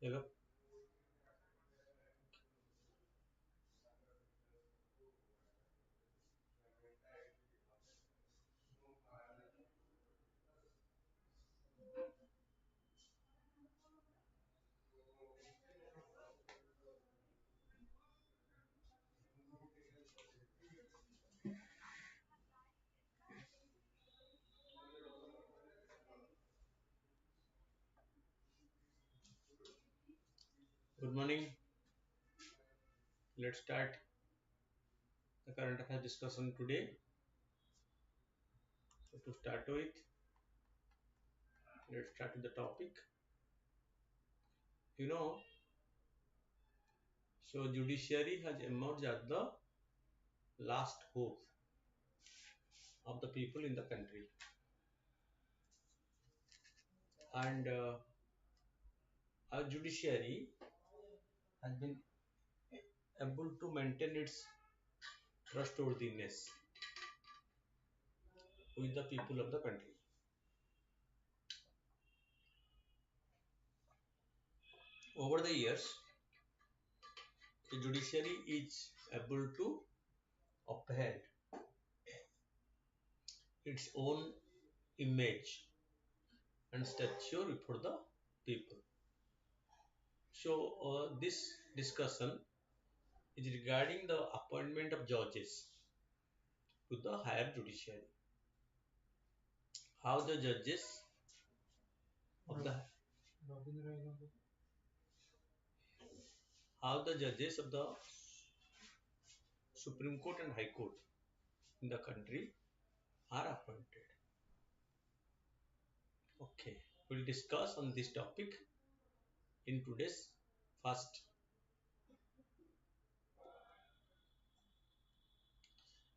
Hello. Good morning. Let's start the current affairs discussion today. So to start with, let's start with the topic. You know, so judiciary has emerged as the last hope of the people in the country, and our judiciary has been able to maintain its trustworthiness with the people of the country. Over the years, the judiciary is able to uphold its own image and stature before the people. So, this discussion is regarding the appointment of judges to the higher judiciary. How the judges of the how the judges of the Supreme Court and High Court in the country are appointed. Okay, we'll discuss on this topic in today's first.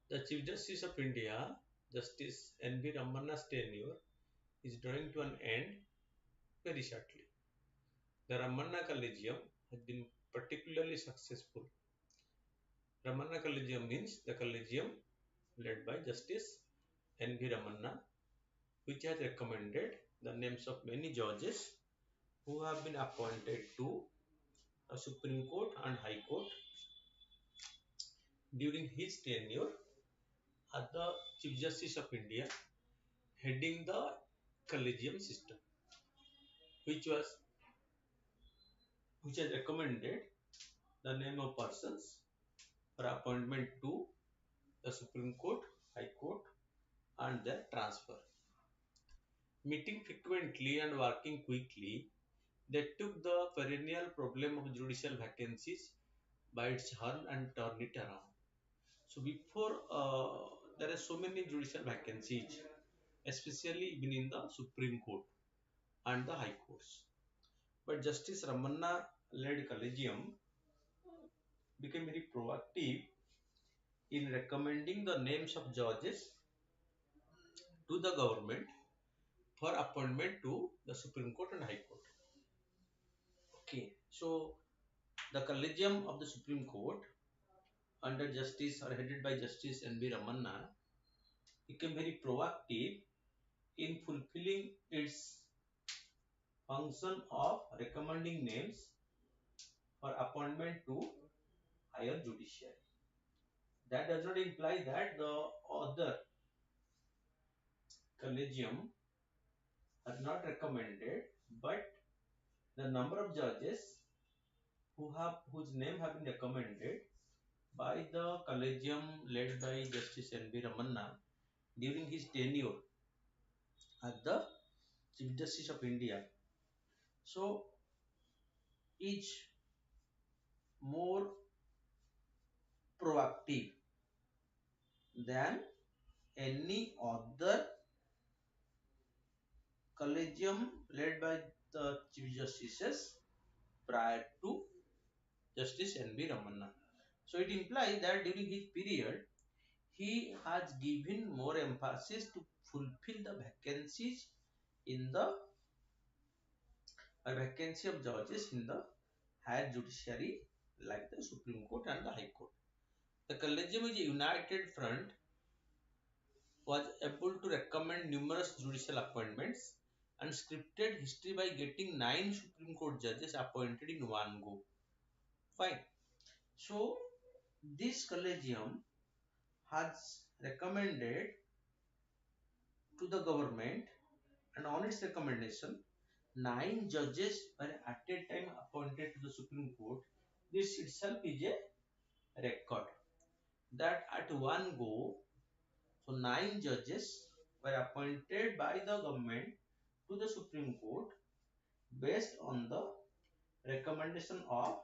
The Chief Justice of India, Justice N.V. Ramana's tenure is drawing to an end very shortly. The Ramana Collegium has been particularly successful. Ramana Collegium means the collegium led by Justice N.V. Ramana, which has recommended the names of many judges who have been appointed to the Supreme Court and High Court during his tenure as the Chief Justice of India, heading the collegium system, which was which has recommended the name of persons for appointment to the Supreme Court, High Court, and their transfer. Meeting frequently and working quickly, they took the perennial problem of judicial vacancies by its horn and turned it around. So before there are so many judicial vacancies, especially even in the Supreme Court and the High Courts. But Justice Ramana led collegium became very proactive in recommending the names of judges to the government for appointment to the Supreme Court and High Court. Okay, so the collegium of the Supreme Court under Justice or headed by Justice N.B. Ramana became very proactive in fulfilling its function of recommending names for appointment to higher judiciary. That does not imply that the other collegium are not recommended, but the number of judges whose name have been recommended by the collegium led by Justice N.B. Ramana during his tenure as the Chief Justice of India. So is more proactive than any other collegium led by the Chief Justices prior to Justice N.B. Ramana. So it implies that during his period, he has given more emphasis to fulfill the vacancies in the vacancy of judges in the higher judiciary like the Supreme Court and the High Court. The collegium is a united front was able to recommend numerous judicial appointments and scripted history by getting 9 Supreme Court judges appointed in one go. Fine. So this collegium has recommended to the government, and on its recommendation, 9 judges were at a time appointed to the Supreme Court. This itself is a record that at one go, so 9 judges were appointed by the government to the Supreme Court based on the recommendation of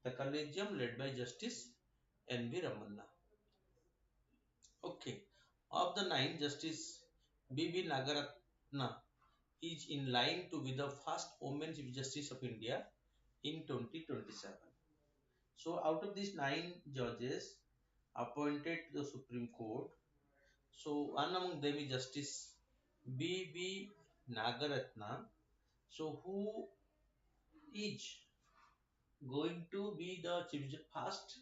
the collegium led by Justice N.V. Ramanna. Okay, of the 9, Justice B.B. Nagaratna is in line to be the first woman Chief Justice of India in 2027. So, out of these 9 judges appointed to the Supreme Court, so one among them is Justice B.B. Nagaratna. So, who is going to be the first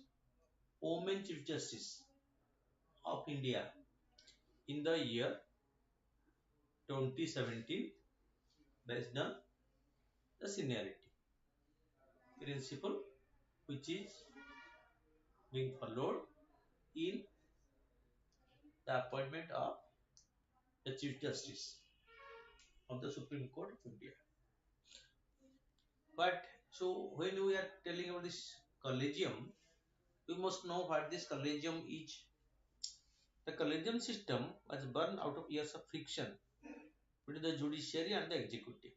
woman Chief Justice of India in the year 2017 based on the seniority principle which is being followed in the appointment of the Chief Justice of the Supreme Court of India. But so when we are telling about this collegium, we must know what this collegium is. The collegium system was born out of years of friction between the judiciary and the executive.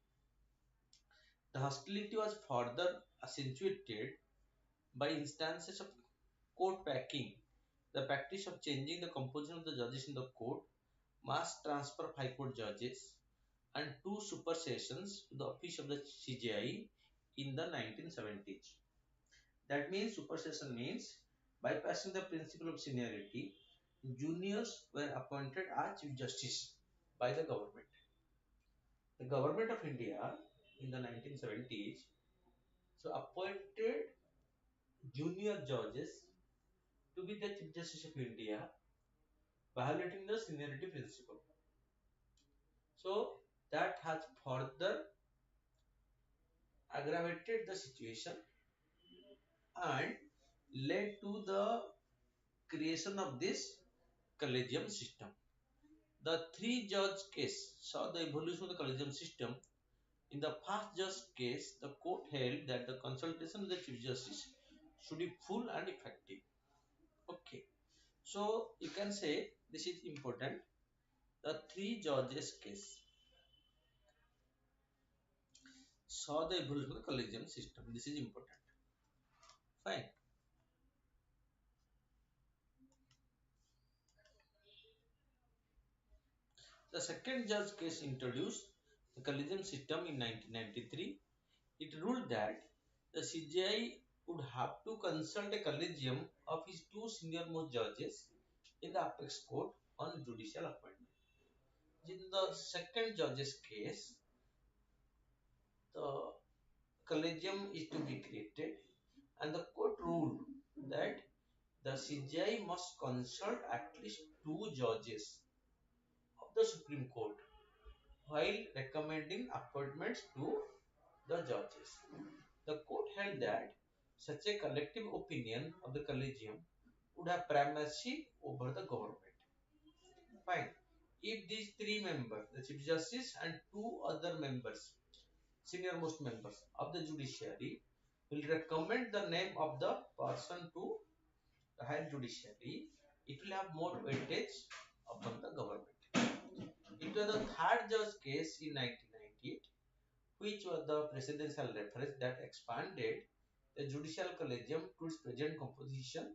The hostility was further accentuated by instances of court packing, the practice of changing the composition of the judges in the court, mass transfer of high court judges, and 2 supersessions to the office of the CJI in the 1970s. That means supersession means bypassing the principle of seniority, juniors were appointed as Chief Justice by the government. The government of India in the 1970s so appointed junior judges to be the Chief Justice of India, violating the seniority principle. So that has further aggravated the situation and led to the creation of this collegium system. The 3 judge case saw the evolution of the collegium system. In the first judge case, the court held that the consultation with the Chief Justice should be full and effective. Okay, so you can say this is important. The 3 judges case saw the evolution of the collegium system. This is important. Fine. The second judge case introduced the collegium system in 1993. It ruled that the CJI would have to consult a collegium of his 2 senior-most judges in the apex court on judicial appointment. In the second judge's case, the collegium is to be created and the court ruled that the CJI must consult at least 2 judges of the Supreme Court while recommending appointments to the judges. The court held that such a collective opinion of the collegium would have primacy over the government. Fine. If these 3 members, the Chief Justice and 2 other members, senior most members of the judiciary, will recommend the name of the person to the higher judiciary, it will have more weightage upon the government. It was the third judge case in 1998, which was the presidential reference that expanded the judicial collegium to its present composition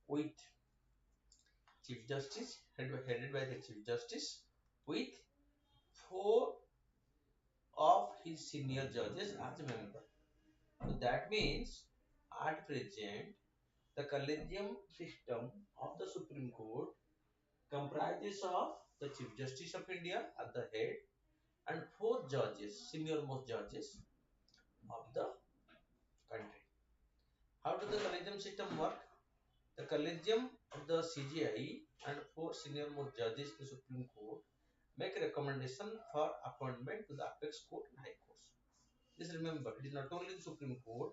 with Chief Justice, headed by the Chief Justice, with 4 of his senior judges as members. So that means at present the collegium system of the Supreme Court comprises of the Chief Justice of India at the head and 4 judges, senior most judges of the country. How does the collegium system work? The collegium of the CJI and 4 senior most judges of the Supreme Court make a recommendation for appointment to the apex court and high courts. Just remember, it is not only the Supreme Court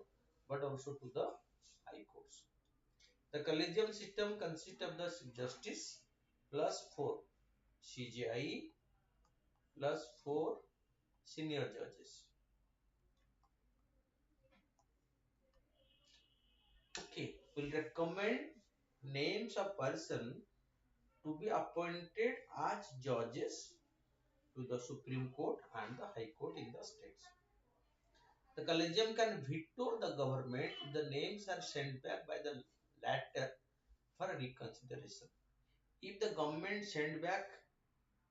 but also to the high courts. The collegium system consists of the Chief Justice plus 4 CJI plus 4 senior judges. Okay, will recommend names of person to be appointed as judges to the Supreme Court and the High Court in the states. The collegium can veto the government if the names are sent back by the latter for reconsideration. If the government send back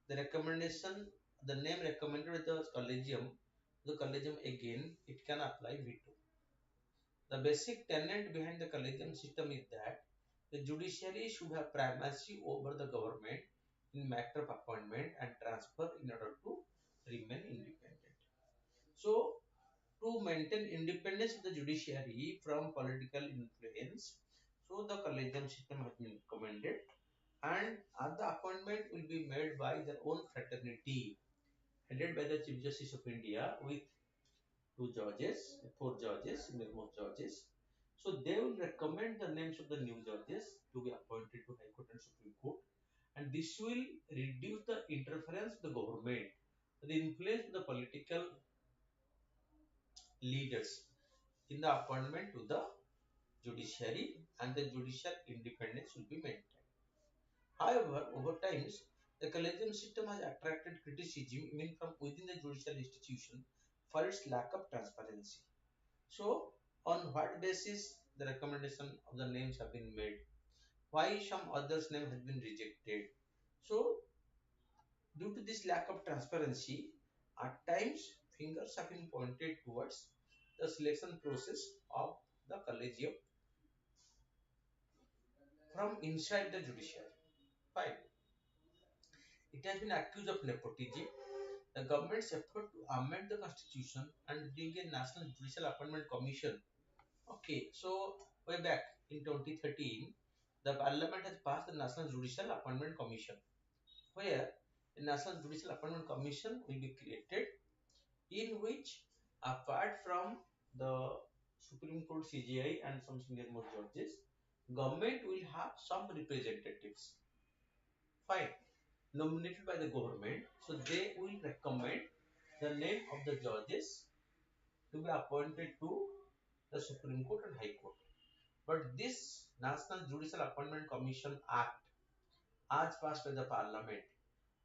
the recommendation, the name recommended by the collegium again, it can apply veto. The basic tenet behind the collegium system is that the judiciary should have primacy over the government in matter of appointment and transfer in order to remain independent. So, to maintain independence of the judiciary from political influence, so the collegium system has been recommended, and the appointment will be made by their own fraternity headed by the Chief Justice of India with two judges, four judges, most judges. So they will recommend the names of the new judges to be appointed to High Court and Supreme Court, and this will reduce the interference of the government, the influence of the political leaders in the appointment to the judiciary, and the judicial independence will be maintained. However, over times, the collegium system has attracted criticism even from within the judicial institution for its lack of transparency. So, on what basis the recommendation of the names have been made? Why some others' name has been rejected? So, due to this lack of transparency, at times fingers have been pointed towards the selection process of the collegium from inside the judiciary. Fine. It has been accused of nepotism. The government's effort to amend the constitution and bring a national judicial appointment commission. Okay, so way back in 2013, the parliament has passed the National Judicial Appointment Commission, where a National Judicial Appointment Commission will be created, in which, apart from the Supreme Court CJI and some senior most judges, government will have some representatives. Fine, nominated by the government, so they will recommend the name of the judges to be appointed to the Supreme Court and High Court. But this National Judicial Appointment Commission Act, as passed by the Parliament,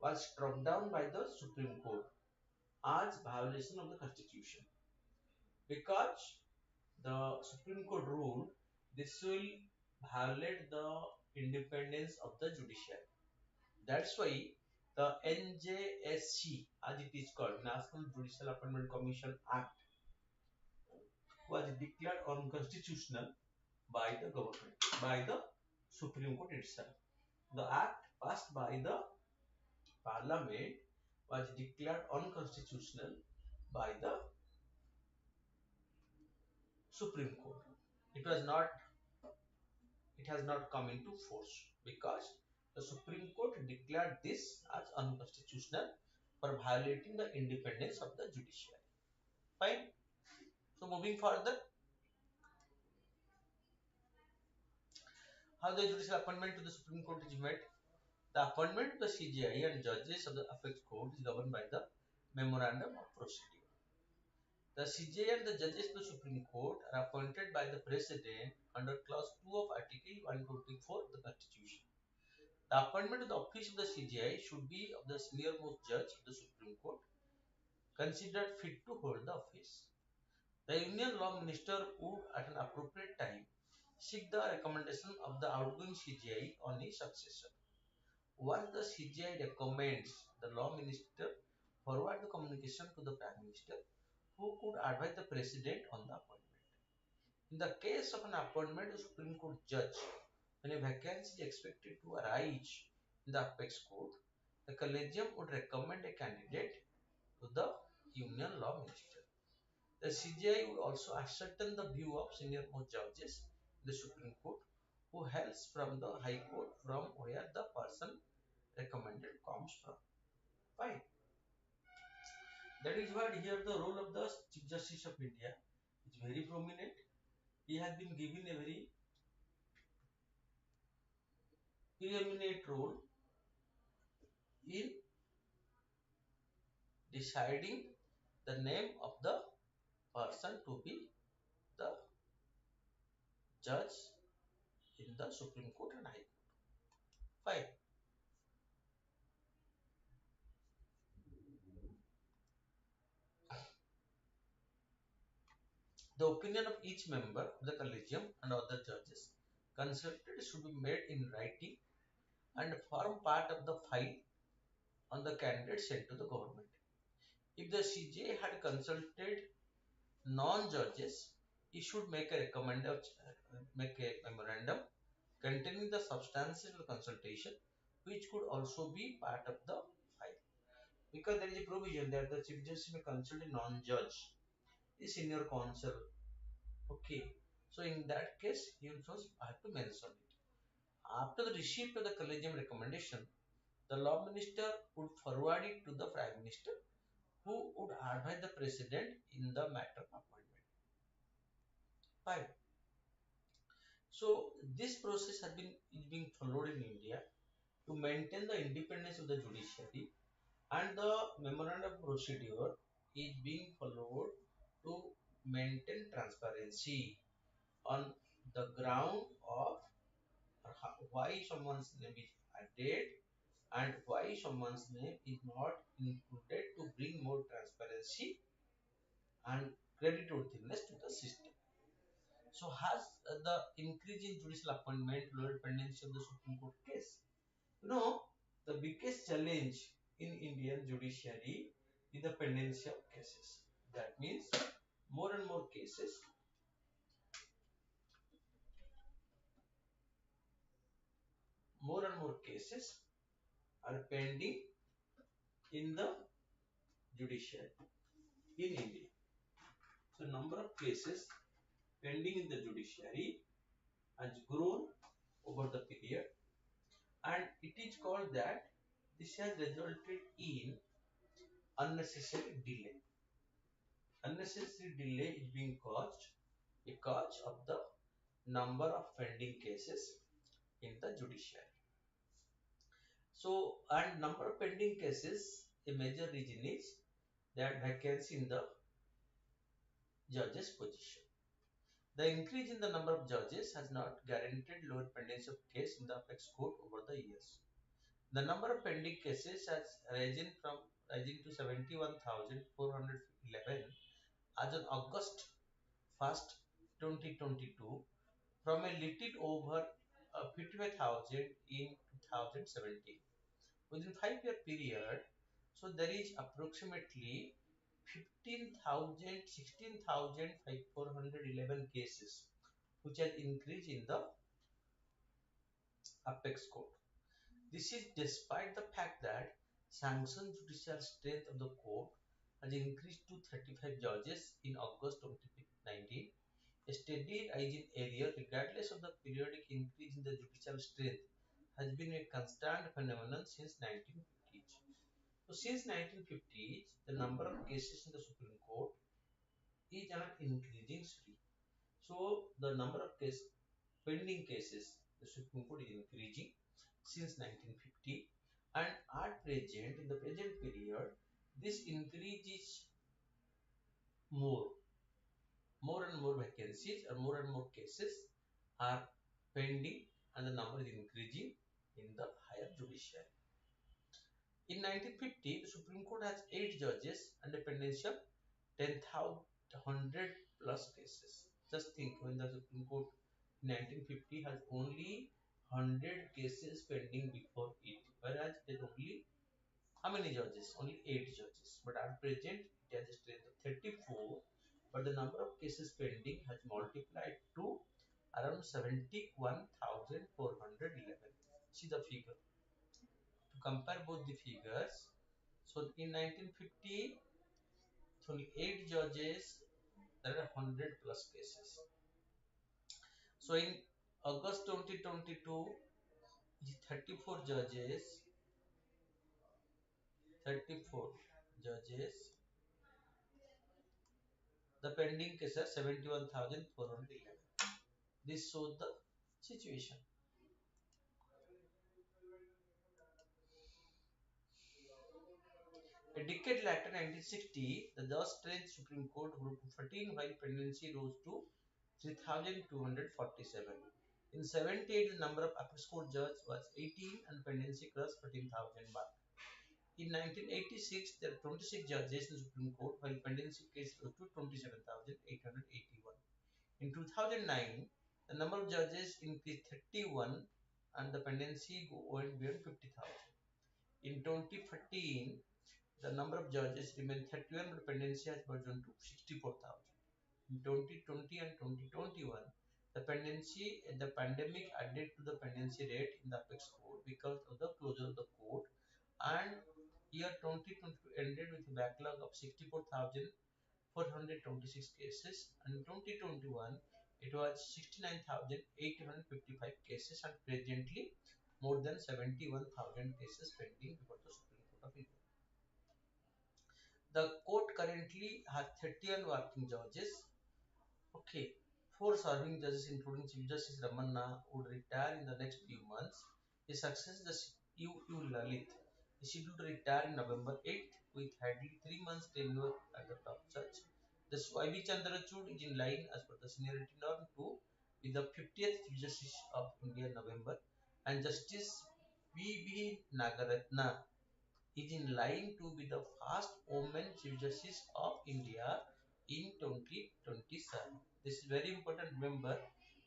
was struck down by the Supreme Court as violation of the Constitution, because the Supreme Court ruled this will violate the independence of the judiciary. That's why the NJSC, as it is called, National Judicial Appointment Commission Act, was declared unconstitutional by the government, by the Supreme Court itself. The act passed by the Parliament was declared unconstitutional by the Supreme Court. It was not, it has not come into force because the Supreme Court declared this as unconstitutional for violating the independence of the judiciary. Fine. So moving further, how the judicial appointment to the Supreme Court is made. The appointment to the CJI and judges of the apex court is governed by the Memorandum of Procedure. The CJI and the judges of the Supreme Court are appointed by the President under Clause 2 of Article 124 of the Constitution. The appointment to the office of the CJI should be of the senior-most judge of the Supreme Court, considered fit to hold the office. The Union Law Minister would, at an appropriate time, seek the recommendation of the outgoing CJI on his successor. Once the CJI recommends, the Law Minister forward the communication to the Prime Minister, who could advise the President on the appointment. In the case of an appointment to Supreme Court judge, when a vacancy is expected to arise in the apex court, the collegium would recommend a candidate to the Union Law Minister. The CJI would also ascertain the view of senior most judges in the Supreme Court who hails from the High Court, from where the person recommended comes from. Fine. That is what here the role of the Chief Justice of India is very prominent. He has been given a very preeminent role in deciding the name of the person to be the judge in the Supreme Court and High Court. Fine. The opinion of each member of the collegium and other judges consulted should be made in writing and form part of the file on the candidate sent to the government. If the CJ had consulted non-judges, he should make a memorandum containing the substances of the consultation, which could also be part of the file. Because there is a provision that the Chief Justice may consult a non-judge, a senior counsel. Okay, so in that case, he also have to mention it. After the receipt of the collegium recommendation, the law minister would forward it to the Prime Minister, who would advise the President in the matter of appointment. Fine. So this process is being followed in India to maintain the independence of the judiciary, and the memorandum of procedure is being followed to maintain transparency on the ground of why someone's name is added and why someone's name is not included, to bring more transparency and creditworthiness to the system. So has the increase in judicial appointment lowered pendency of the Supreme Court case? You know, the biggest challenge in Indian judiciary is the pendency of cases. That means more and more cases, more and more cases are pending in the judiciary in India. So number of cases pending in the judiciary has grown over the period, and it is called that this has resulted in unnecessary delay. Unnecessary delay is being caused because of the number of pending cases in the judiciary. So, and number of pending cases, a major reason is that vacancy in the judges position. The increase in the number of judges has not guaranteed lower pendency of case in the apex court over the years. The number of pending cases has risen to 71,411 as on August 1st, 2022, from a little over 55,000 in 2017. Within 5 year period, so there is approximately 16,411 cases which has increased in the apex court. This is despite the fact that sanctioned judicial strength of the court has increased to 35 judges in August 2019. A steady rise in area regardless of the periodic increase in the judicial strength has been a constant phenomenon since 1950s. So since 1950s, the number of cases in the Supreme Court is on an increasing streak. So the number of pending cases the Supreme Court is increasing since 1950, and at present, in the present period, this increase is more. More and more vacancies or more and more cases are pending, and the number is increasing in the higher judiciary. In 1950, the Supreme Court has 8 judges and a pendency of 10,100 plus cases. Just think, when the Supreme Court in 1950 has only 100 cases pending before it, whereas there is only how many judges? Only 8 judges. But at present, it has a strength of 34, but the number of cases pending has multiplied to around 71,411. See the figure. To compare both the figures, so in 1950, only 8 judges, there are 100 plus cases. So in August 2022, 34 judges, 34 judges. The pending cases 71,411. This shows the situation. A decade later, 1960, the thus strange Supreme Court grew to 14 while pendency rose to 3,247. In 78, the number of appeals court judges was 18 and pendency crossed 14,000 mark. In 1986, there were 26 judges in the Supreme Court while pendency case rose to 27,881. In 2009, the number of judges increased 31 and the pendency went beyond 50,000. In 2013, the number of judges remained 31 but pendency has risen to 64,000. In 2020 and 2021, the pandemic added to the pendency rate in the apex court because of the closure of the court, and year 2022 ended with a backlog of 64,426 cases, and in 2021 it was 69,855 cases, and presently more than 71,000 cases pending before the Supreme Court of India. The court currently has 31 working judges. Okay, four serving judges, including Chief Justice Ramanna, would retire in the next few months. His successor, U. Lalit, is scheduled to retire in November 8th with hardly 3 months tenure at the top judge. The Y.B. Chandrachud is in line as per the seniority norm to be the 50th Chief Justice of India in November, and Justice V.B. Nagaratna is in line to be the first woman Chief Justice of India in 2027. This is very important, remember.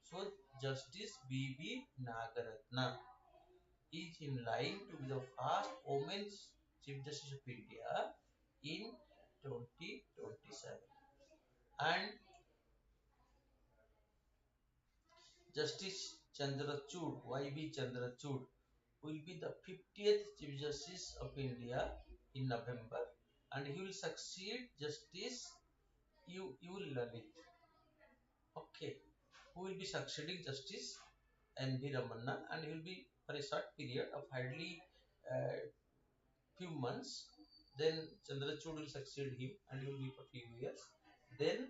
So, Justice B.B. Nagaratna is in line to be the first woman Chief Justice of India in 2027. And Justice Chandrachud, Y.B. Chandrachud, will be the 50th Chief Justice of India in November, and he will succeed Justice U. Lalit. Okay, who will be succeeding Justice N.V. Ramanna, and he will be for a short period of hardly few months. Then Chandrachud will succeed him, and he will be for few years. Then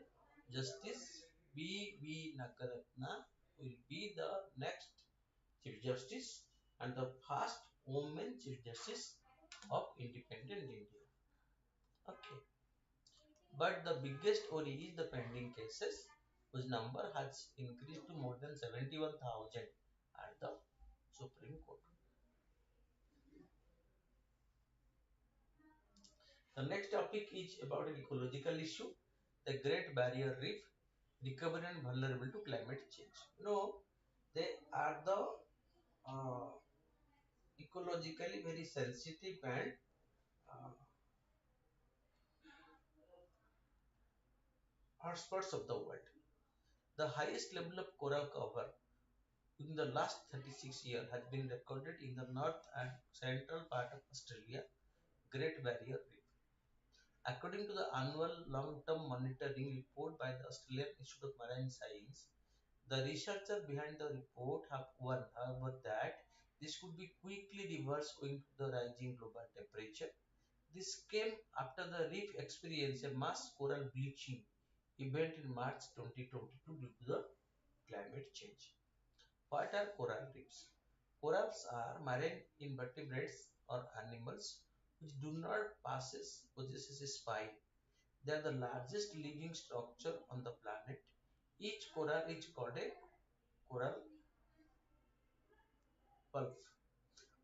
Justice B.V. Nagaratna will be the next Chief Justice and the first woman Chief Justice of independent India. Okay. But the biggest worry is the pending cases, whose number has increased to more than 71,000 at the Supreme Court. The next topic is about an ecological issue, the Great Barrier Reef, recovery and vulnerable to climate change. They are the uh, ecologically very sensitive and uh, hotspots of the world. The highest level of coral cover in the last 36 years has been recorded in the north and central part of Australia, Great Barrier Reef. According to the annual long-term monitoring report by the Australian Institute of Marine Science, the researchers behind the report have warned, however, that this could be quickly reversed owing to the rising global temperature. This came after the reef experienced a mass coral bleaching event in March 2022 due to the climate change. What are coral reefs? Corals are marine invertebrates or animals which do not possess a spine. They are the largest living structure on the planet. Each coral is called a coral pulp,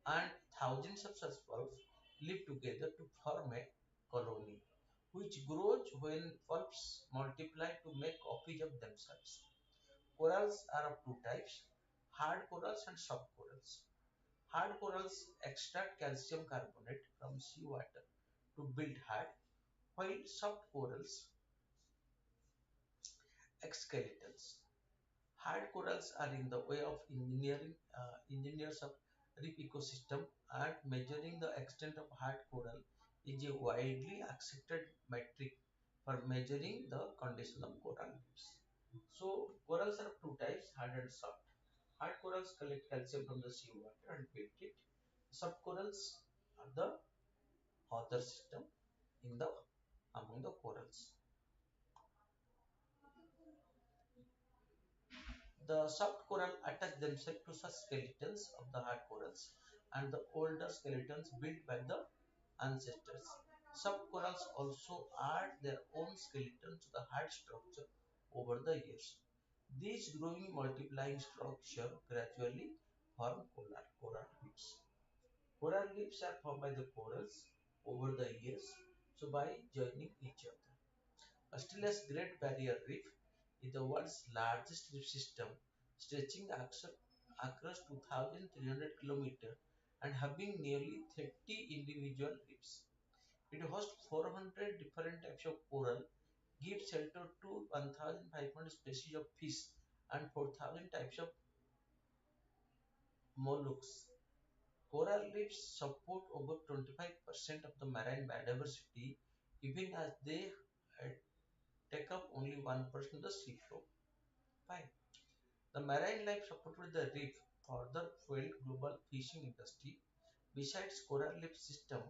and thousands of such pulps live together to form a colony, which grows when pulps multiply to make copies of themselves. Corals are of two types: hard corals and soft corals. Hard corals extract calcium carbonate from seawater to build hard, while soft corals exskeletons. Hard corals are in the way of engineers of reef ecosystem, and measuring the extent of hard coral is a widely accepted metric for measuring the condition of coral reefs. So corals are of two types, hard and soft. Hard corals collect calcium from the seawater and build it. Soft corals are the other system in the among the corals. The soft coral attach themselves to such skeletons of the hard corals and the older skeletons built by the ancestors. Soft corals also add their own skeleton to the hard structure over the years. These growing multiplying structure gradually form coral reefs. Coral reefs are formed by the corals over the years, so by joining each other. Australia's Great Barrier Reef is the world's largest reef system, stretching across 2,300 kilometers and having nearly 30 individual reefs. It hosts 400 different types of coral, gives shelter to 1,500 species of fish and 4,000 types of mollusks. Coral reefs support over 25% of the marine biodiversity, even as they uh, take up only 1% of the seafloor. Fine. The marine life supported the reef further fueled global fishing industry. Besides, coral reef system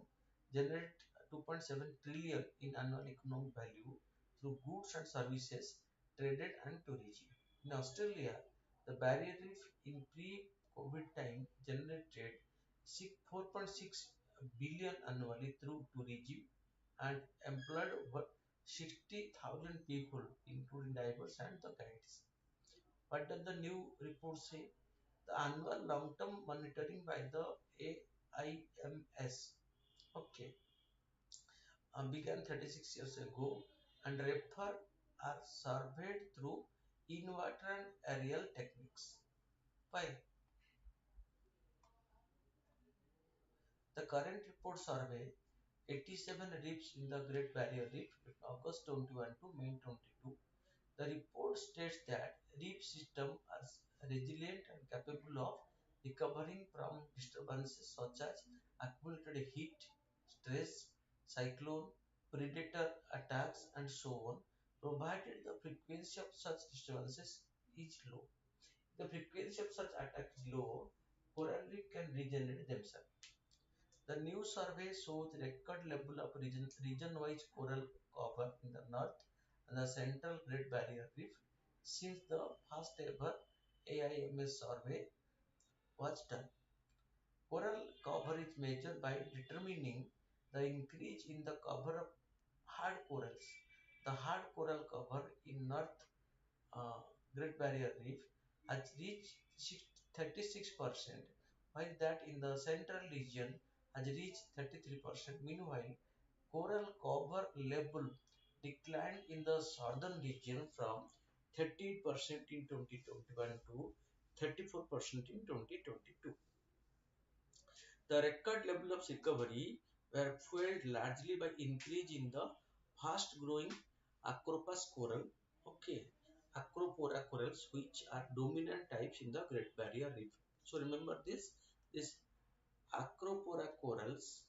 generate 2.7 trillion in annual economic value through goods and services traded and tourism. In Australia, the barrier reef in pre-COVID time generated 4.6 billion annually through tourism and employed over 60,000 people, including divers and the guides. What does the new report say? The annual long-term monitoring by the AIMS, okay, began 36 years ago, and refer are surveyed through in-water and aerial techniques. Why? The current report survey 87 reefs in the Great Barrier Reef in August 21 to May 22. The report states that reef systems are resilient and capable of recovering from disturbances such as accumulated heat, stress, cyclone, predator attacks, and so on, provided the frequency of such disturbances is low. If the frequency of such attack is low, coral reef can regenerate themselves. The new survey shows record level of region-wise coral cover in the north and the central Great Barrier Reef since the first ever AIMS survey was done. Coral cover is measured by determining the increase in the cover of hard corals. The hard coral cover in North uh, Great Barrier Reef has reached 36%, while that in the central region has reached 33%. Meanwhile, coral cover level declined in the southern region from 30% in 2021 to 34% in 2022. The record level of recovery were fueled largely by increase in the fast growing Acropus coral, okay, Acropora corals, which are dominant types in the Great Barrier Reef. So remember this Acropora corals,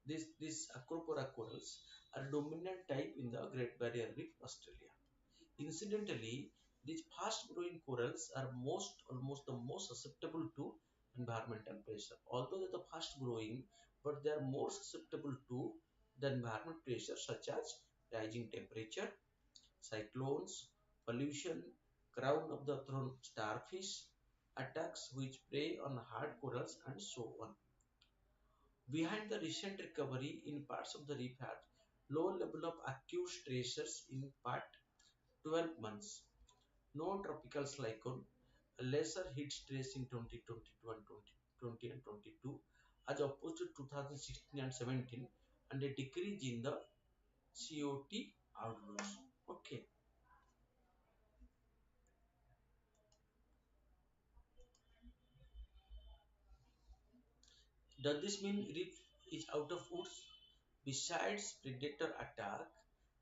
this Acropora corals are dominant type in the Great Barrier Reef, Australia. Incidentally, these fast-growing corals are almost the most susceptible to environmental pressure. Although they are fast-growing, but they are more susceptible to the environment pressure such as rising temperature, cyclones, pollution, crown of the thorn starfish, attacks which prey on hard corals, and so on. Behind the recent recovery in parts of the reef had low level of acute stressors in part 12 months. No tropical cyclone, a lesser heat stress in 2022 and 2020 and 22 as opposed to 2016 and 17 and a decrease in the COT outflows. Okay. Does this mean reef is out of woods? Besides predator attack,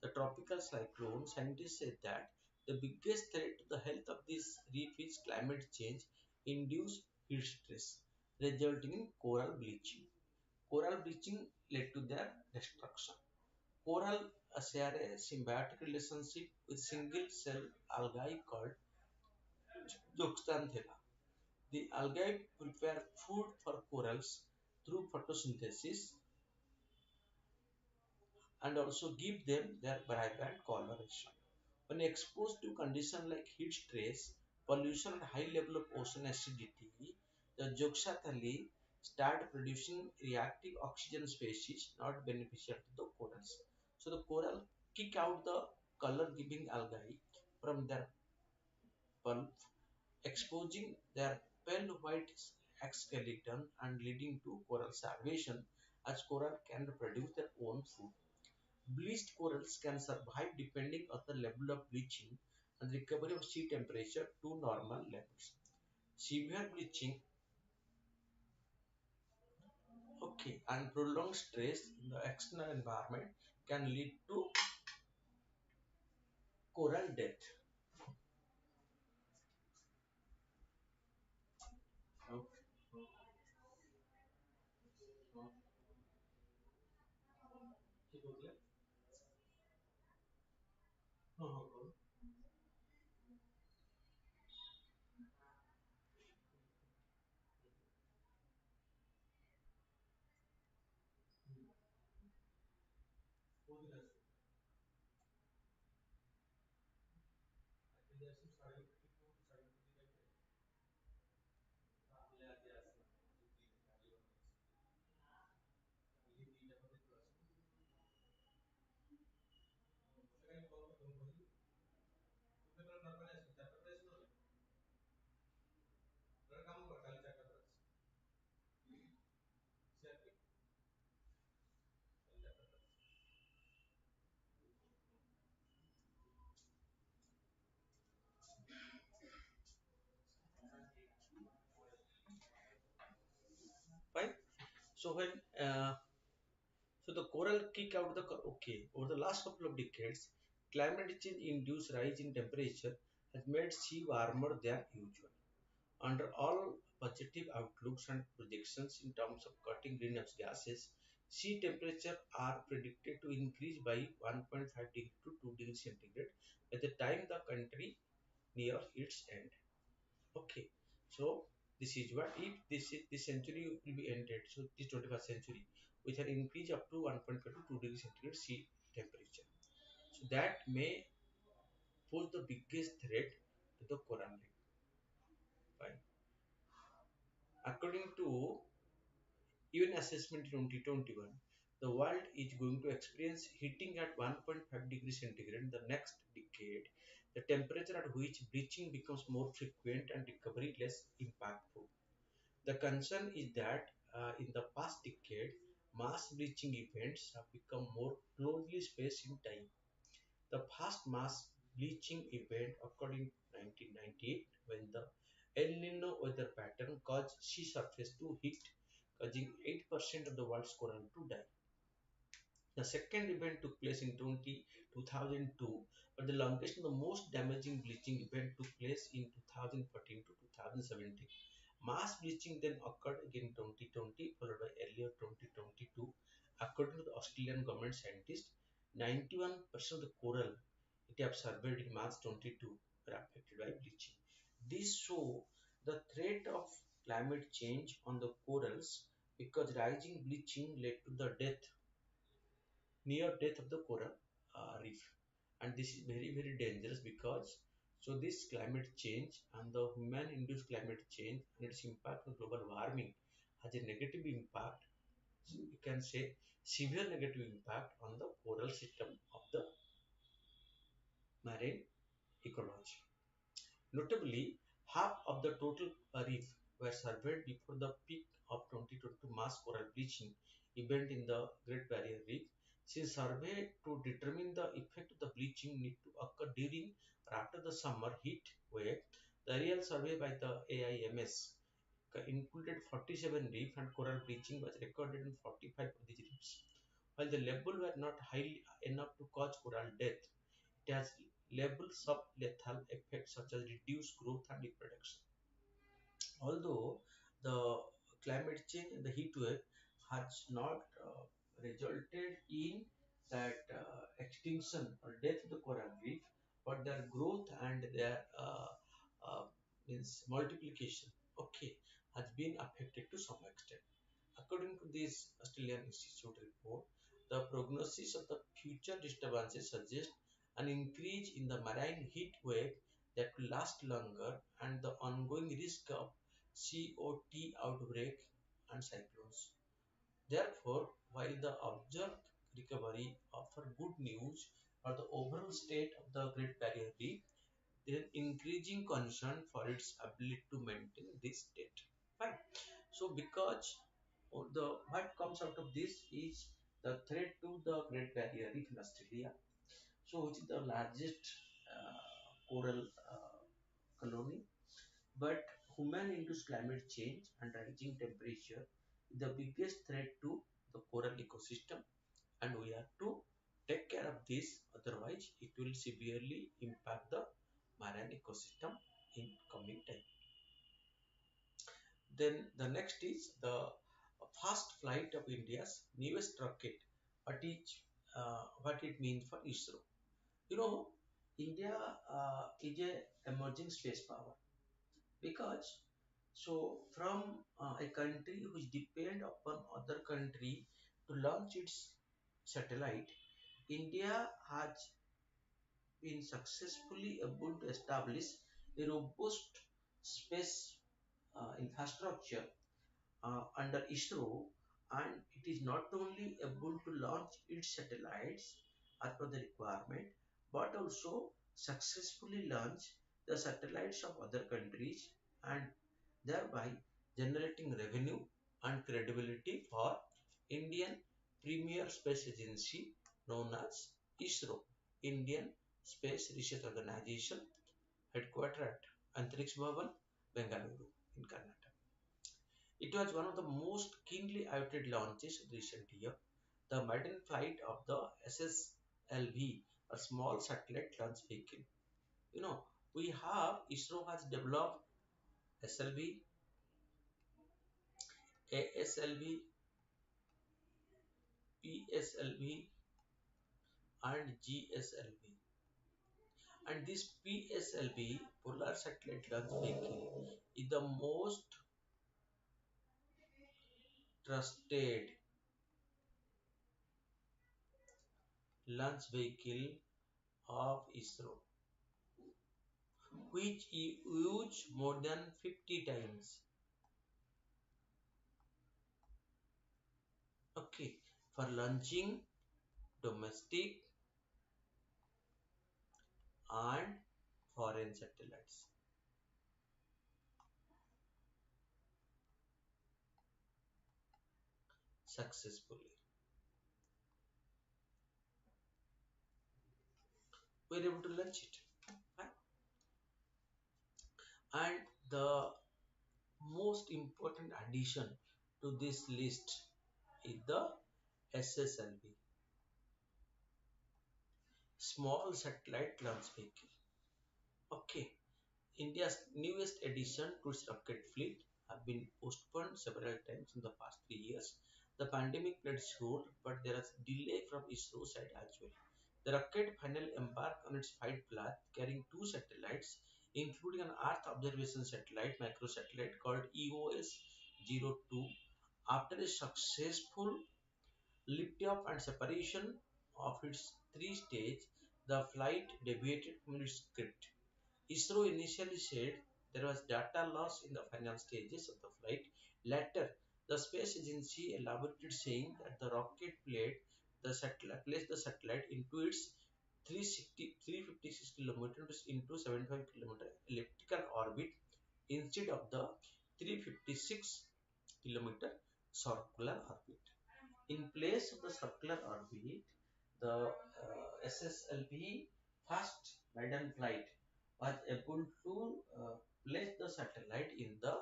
the tropical cyclone, scientists said that the biggest threat to the health of this reef is climate change induced heat stress, resulting in coral bleaching. Coral bleaching led to their destruction. Coral share a symbiotic relationship with single cell algae called Zooxanthella. The algae prepare food for corals through photosynthesis and also give them their vibrant coloration. When exposed to conditions like heat stress, pollution, and high level of ocean acidity, the zooxanthellae start producing reactive oxygen species not beneficial to the corals. So the coral kick out the color-giving algae from their pulp, exposing their pale white skeleton and leading to coral starvation as coral can produce their own food. Bleached corals can survive depending on the level of bleaching and recovery of sea temperature to normal levels. Severe bleaching, okay, and prolonged stress in the external environment can lead to coral death. Fine. So when so the coral kick out the okay over the last couple of decades, climate change induced rise in temperature has made sea warmer than usual. Under all positive outlooks and projections in terms of cutting greenhouse gases, sea temperature are predicted to increase by 1.5 degree to 2 degrees centigrade by the time the country near its end. Okay, so this is what if this century will be ended. So this 21st century with an increase up to 1.5 to 2 degrees centigrade sea temperature. So that may pose the biggest threat to the coral reef. Fine. According to UN assessment 2021, the world is going to experience heating at 1.5 degrees centigrade in the next decade, the temperature at which bleaching becomes more frequent and recovery less impactful. The concern is that in the past decade, mass bleaching events have become more closely spaced in time. The first mass bleaching event occurred in 1998 when the El Nino weather pattern caused sea surface to heat, causing 8% of the world's coral to die. The second event took place in 2002, but the longest and the most damaging bleaching event took place in 2014 to 2017. Mass bleaching then occurred again in 2020, followed by earlier 2022. According to the Australian government scientists, 91% of the coral it have surveyed in March 22 were affected by bleaching. This show the threat of climate change on the corals because rising bleaching led to the near death of the coral reef, and this is very dangerous because so this climate change and the human induced climate change and its impact on global warming has a negative impact, so you can say severe negative impact on the coral system of the marine ecology. Notably, half of the total reef were surveyed before the peak of 2022 mass coral bleaching event in the Great Barrier Reef. Since survey to determine the effect of the bleaching need to occur during or after the summer heat wave, the real survey by the AIMS included 47 reef and coral bleaching was recorded in 45 of these reefs. While the level were not high enough to cause coral death, it has labeled sublethal effects such as reduced growth and reproduction. Although the climate change and the heat wave has not resulted in that extinction or death of the coral reef, but their growth and their means multiplication. okay, has been affected to some extent. According to this Australian Institute report, the prognosis of the future disturbances suggest an increase in the marine heat wave that will last longer and the ongoing risk of COT outbreak and cyclones. Therefore, while the observed recovery offer good news for the overall state of the Great Barrier Reef, there is increasing concern for its ability to maintain this state. Fine. So, because the what comes out of this is the threat to the Great Barrier Reef in Australia. So, which is the largest coral colony, but human-induced climate change and rising temperature is the biggest threat to the coral ecosystem, and we have to take care of this. Otherwise, it will severely impact the marine ecosystem in coming time. Then the next is the fast flight of India's newest rocket. What it means for ISRO. You know, India is a emerging space power because from a country which depend upon other country to launch its satellite, India has been successfully able to establish a robust space infrastructure under ISRO, and it is not only able to launch its satellites as per the requirement, but also successfully launch the satellites of other countries and thereby generating revenue and credibility for Indian premier space agency known as ISRO, Indian Space Research Organization, headquartered at Antariksh Bhavan, Bengaluru in Karnataka. It was one of the most keenly awaited launches in recent year. The maiden flight of the SSLV, a small satellite launch vehicle. You know, we have ISRO has developed SLV, ASLV, PSLV, and GSLV. And this PSLV, Polar Satellite Launch Vehicle, is the most trusted launch vehicle of ISRO, which is used more than 50 times. Okay, for launching domestic and foreign satellites successfully. We are able to launch it. Right? And the most important addition to this list is the SSLV, Small Satellite Launch Vehicle. Okay, India's newest addition to its rocket fleet have been postponed several times in the past 3 years. The pandemic played its role, but there is delay from ISRO side as well. The rocket finally embarked on its flight path carrying two satellites, including an Earth observation satellite, microsatellite called EOS-02. After a successful liftoff and separation of its three-stage, the flight deviated from its script. ISRO initially said there was data loss in the final stages of the flight. Later, the space agency elaborated saying that the rocket placed the satellite into its 356 kilometers into 75-kilometer elliptical orbit instead of the 356 kilometer circular orbit. In place of the circular orbit, the SSLV fast maiden flight was able to place the satellite in the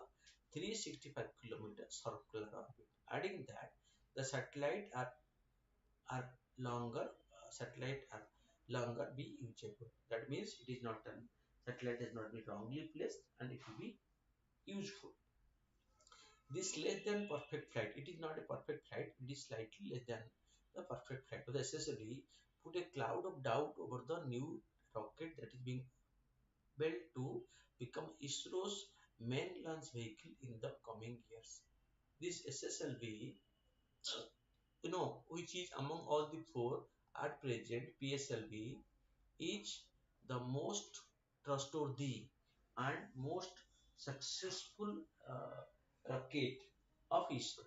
365-kilometer circular orbit. Adding that, the are longer, satellite are longer be usable. That means it is not done. Satellite has not been wrongly placed and it will be useful. This less than perfect flight. It is not a perfect flight. It is slightly less than the perfect flight. But the accessory put a cloud of doubt over the new rocket that is being built to become ISRO's main launch vehicle in the coming years. This SSLV, which is among all the four at present PSLV, is the most trustworthy and most successful rocket of ISRO.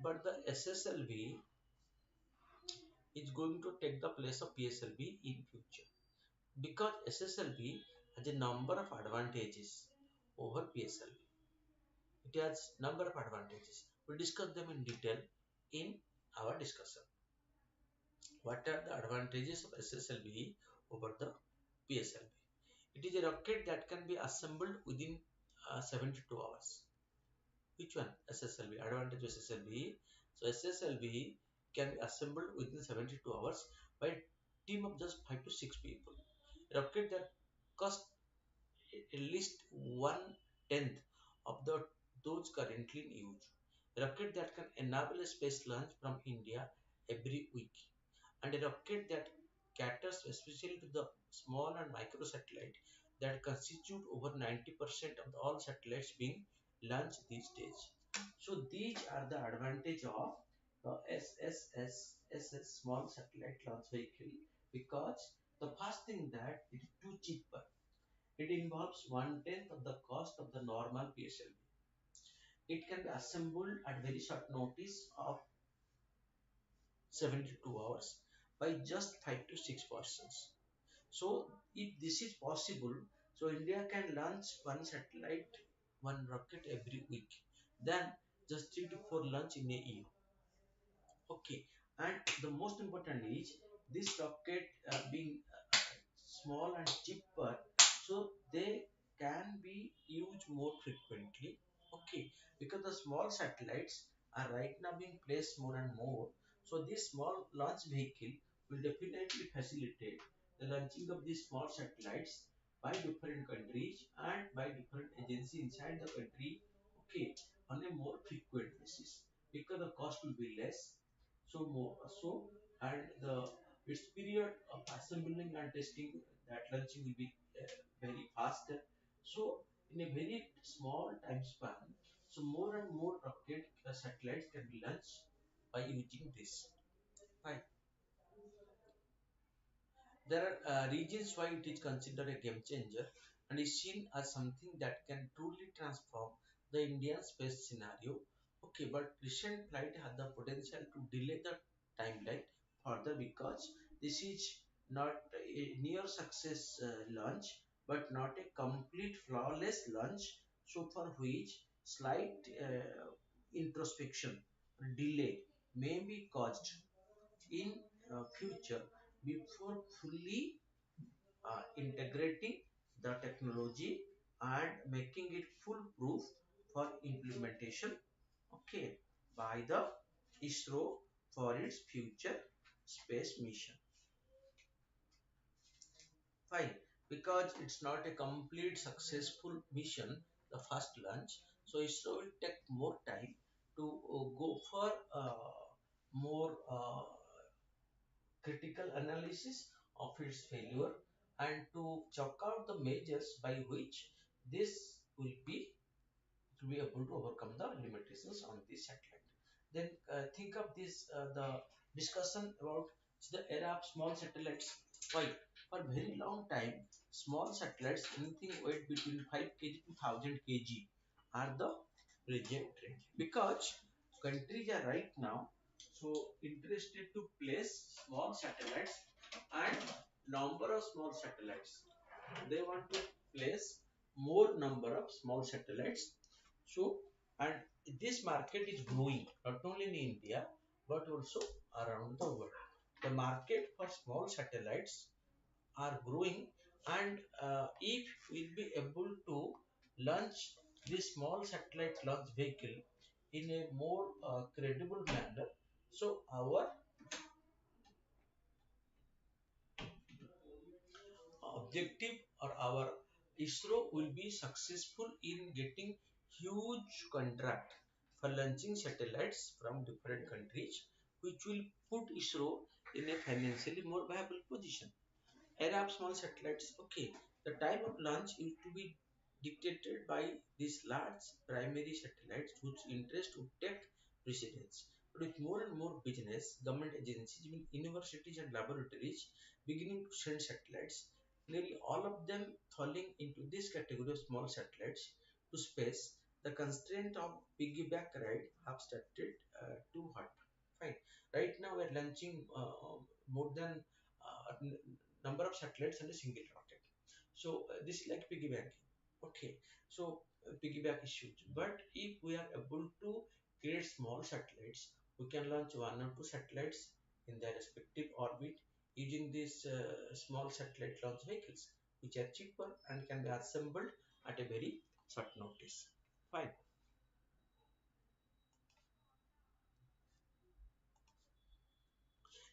But the SSLV is going to take the place of PSLV in future because SSLV has a number of advantages over PSLV. It has number of advantages. We'll discuss them in detail in our discussion. What are the advantages of SSLV over the PSLV? It is a rocket that can be assembled within 72 hours. Which one? SSLV. Advantage of SSLV. So SSLV can be assembled within 72 hours by a team of just 5 to 6 people. A rocket that costs at least one tenth of those currently in use. A rocket that can enable a space launch from India every week, and a rocket that caters especially to the small and micro satellite that constitute over 90% of all satellites being launched these days. So these are the advantage of the SSS small satellite launch vehicle, because the first thing that it is too cheaper. It involves one tenth of the cost of the normal PSLV. It can be assembled at very short notice of 72 hours by just 5 to 6 persons. So if this is possible, so India can launch one satellite, one rocket every week. Then just 3 to 4 launch in a year. Okay, and the most important is this rocket being small and cheaper, so they can be used more frequently. Okay, because the small satellites are right now being placed more and more, so this small launch vehicle will definitely facilitate the launching of these small satellites by different countries and by different agencies inside the country. Okay, on a more frequent basis, because the cost will be less. So and the its period of assembling and testing, that launching will be very faster. So in a very small time span, so more and more rocket satellites can be launched by using this. Right. There are regions why it is considered a game changer and is seen as something that can truly transform the Indian space scenario. Okay, but recent flight had the potential to delay the timeline further, because this is not a near success launch, but not a complete flawless launch. So for which slight introspection delay may be caused in future before fully integrating the technology and making it foolproof for implementation, okay, by the ISRO for its future space mission. Fine, because it's not a complete successful mission, the first launch, so ISRO will take more time to go for more critical analysis of its failure and to chalk out the measures by which this will be to be able to overcome the limitations on this satellite. Then think of this the discussion about the era of small satellites. Why? For very long time, small satellites, anything weight between 5 kg to 1000 kg, are the present trend, because countries are right now so interested to place small satellites and number of small satellites. They want to place more number of small satellites. So, and this market is growing not only in India but also around the world. The market for small satellites are growing, and if we'll be able to launch this small satellite launch vehicle in a more credible manner, so our objective or our ISRO will be successful in getting huge contract for launching satellites from different countries, which will put ISRO in a financially more viable position. Era of small satellites, okay, the time of launch used to be dictated by these large primary satellites whose interest would take precedence. But with more and more business, government agencies, even universities and laboratories beginning to send satellites, nearly all of them falling into this category of small satellites to space, the constraint of piggyback ride have started to hurt. Fine. Right now we are launching more than number of satellites on a single rocket. So this is like piggybacking. Okay, so piggyback is huge. But if we are able to create small satellites, we can launch one or two satellites in their respective orbit using these small satellite launch vehicles, which are cheaper and can be assembled at a very short notice. Fine.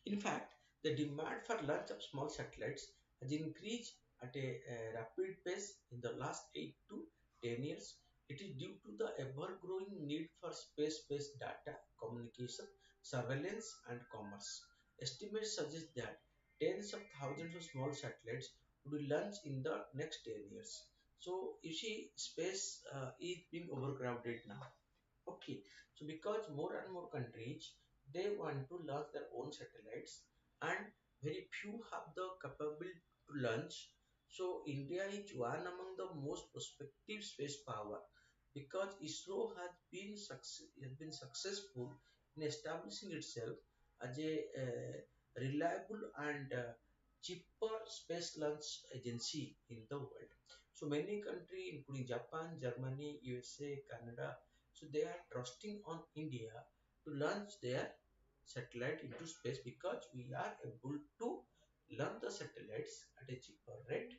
In fact, the demand for launch of small satellites has increased at a rapid pace in the last 8 to 10 years. It is due to the ever-growing need for space-based data, communication, surveillance, and commerce. Estimates suggest that tens of thousands of small satellites will be launched in the next 10 years. So, you see, space is being overcrowded now. Okay, so because more and more countries they want to launch their own satellites and very few have the capability to launch. So India is one among the most prospective space power because ISRO has been successful in establishing itself as a reliable and cheaper space launch agency in the world. So many countries including Japan, Germany, USA, Canada, so they are trusting on India to launch their satellite into space because we are able to launch the satellites at a cheaper rate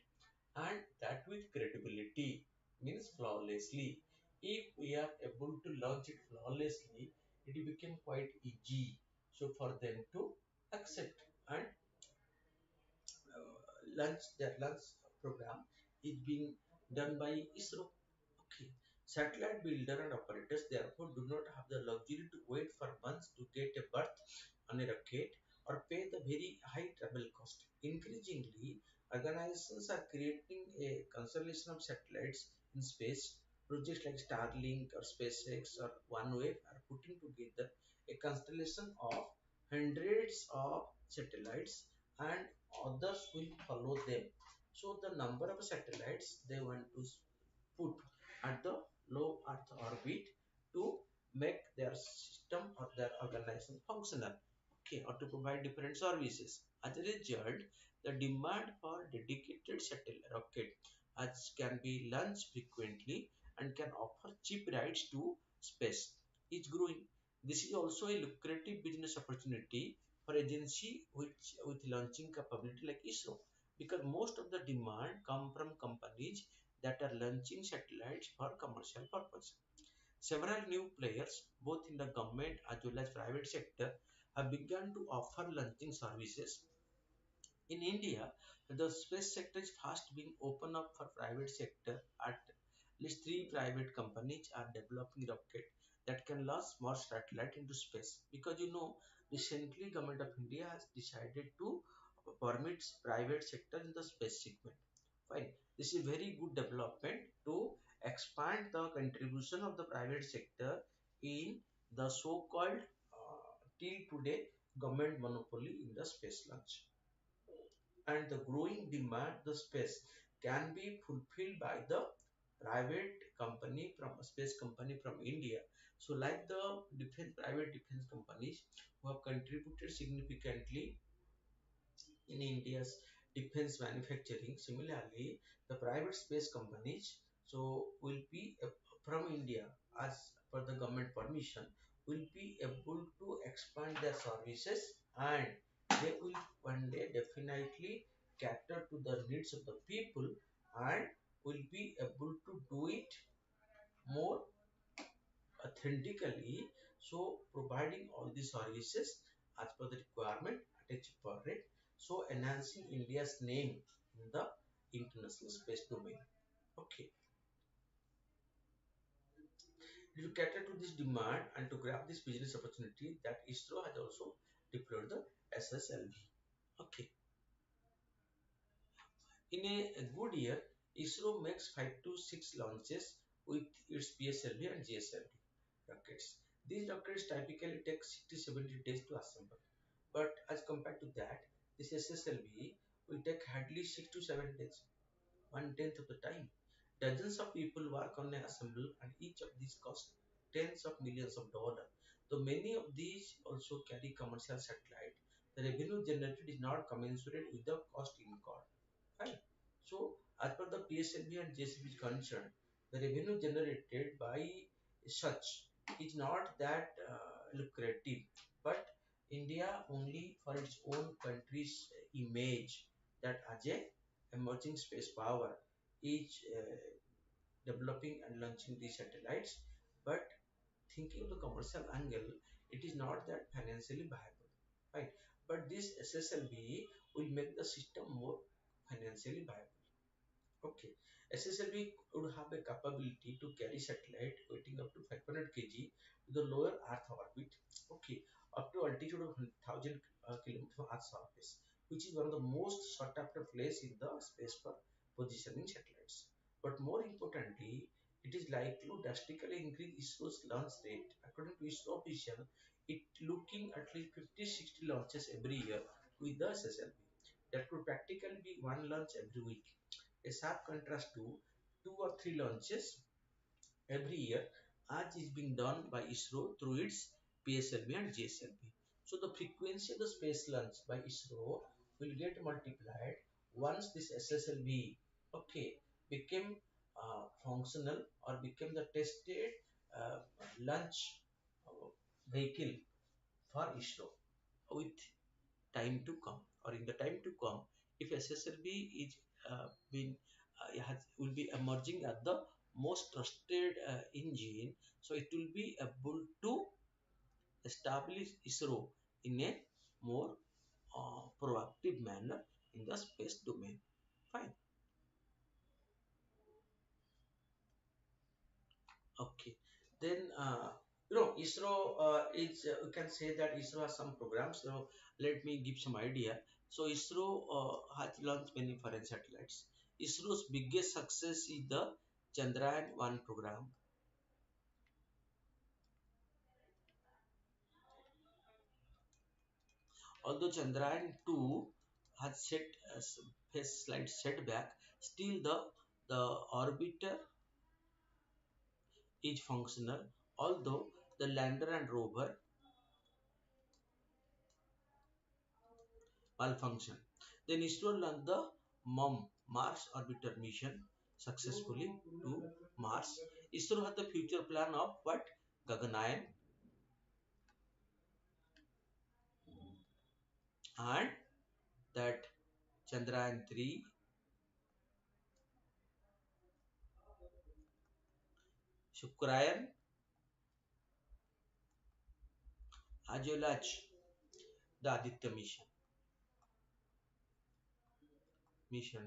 and that with credibility means flawlessly. If we are able to launch it flawlessly, it will become quite easy. So for them to accept and their launch program is being done by ISRO. Okay. Satellite builder and operators therefore do not have the luxury to wait for months to get a berth on a rocket or pay the very high travel cost. Increasingly, organizations are creating a constellation of satellites in space. Projects like Starlink or SpaceX or OneWeb are putting together a constellation of hundreds of satellites and others will follow them. So the number of satellites they want to put at the low Earth orbit to make their system or their organization functional, okay, or to provide different services. As a result, the demand for dedicated satellite rocket as can be launched frequently and can offer cheap rides to space is growing. This is also a lucrative business opportunity for agency which with launching capability like ISRO because most of the demand come from companies that are launching satellites for commercial purpose. Several new players, both in the government as well as private sector, have begun to offer launching services. In India, the space sector is fast being opened up for private sector. At least three private companies are developing rocket that can launch small satellite into space. Because recently government of India has decided to permit private sector in the space segment. Fine. This is very good development to expand the contribution of the private sector in the so-called till today government monopoly in the space launch. And the growing demand the space can be fulfilled by the private company from a space company from India. So like the private defense companies who have contributed significantly in India's defense manufacturing. Similarly, the private space companies so will be from India as per the government permission will be able to expand their services and they will one day definitely cater to the needs of the people and will be able to do it more authentically, so providing all the services as per the requirement at a cheaper rate, so enhancing India's name in the international space domain. Okay, to cater to this demand and to grab this business opportunity that ISRO has also deployed the SSLV. Okay, in a good year ISRO makes 5 to 6 launches with its PSLV and GSLV rockets. These rockets typically take 60 to 70 days to assemble. But as compared to that, this SSLV will take hardly 6 to 7 days, one tenth of the time. Dozens of people work on an assemble, and each of these costs tens of millions of dollars. Though many of these also carry commercial satellite, the revenue generated is not commensurate with the cost incurred. Right. So, as per the PSLV and JCB is concerned, the revenue generated by such is not that lucrative, but India only for its own country's image that as a emerging space power is developing and launching these satellites, but thinking of the commercial angle, it is not that financially viable, right? But this SSLV will make the system more financially viable. Okay, SSLV would have a capability to carry satellite weighing up to 500 kg to the lower Earth orbit. Okay, up to altitude of 1000 kilometers from Earth's surface, which is one of the most sought after place in the space for positioning satellites. But more importantly, it is likely to drastically increase ISRO's launch rate. According to ISRO official, it looking at least 50-60 launches every year with the SSLV. That could practically be one launch every week, a sharp contrast to two or three launches every year, as is being done by ISRO through its PSLV and GSLV. So the frequency of the space launch by ISRO will get multiplied once this SSLV, okay, became functional or became the tested uh, launch uh, vehicle for ISRO with time to come, or in the time to come, if SSLV is been will be emerging as the most trusted engine, so it will be able to establish ISRO in a more proactive manner in the space domain. Fine. Okay. Then ISRO is you can say that ISRO has some programs. So let me give some idea. So ISRO has launched many foreign satellites. ISRO's biggest success is the Chandrayaan-1 program. Although Chandrayaan-2 has set a phase slight setback, still the orbiter is functional. Although the lander and rover malfunction. Then ISRO launched the Mars orbiter mission successfully to Mars. ISRO had the future plan of what? Gaganayan and that Chandrayaan 3, Shukrayan, as well as the Aditya mission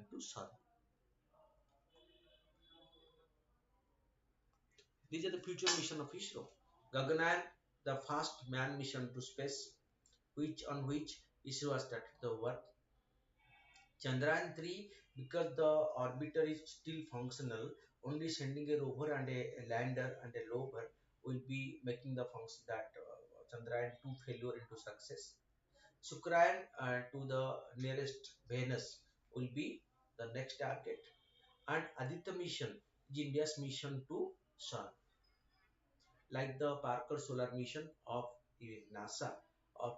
to Sun. These are the future mission of ISRO. Gaganayan, the first man mission to space, which ISRO has started the work. Chandrayaan 3, because the orbiter is still functional, only sending a rover and a lander and a rover will be making the function that Chandrayaan 2 failure into success. Shukrayan to the nearest Venus will be the next target, and Aditya mission is India's mission to Sun, like the Parker Solar mission of NASA of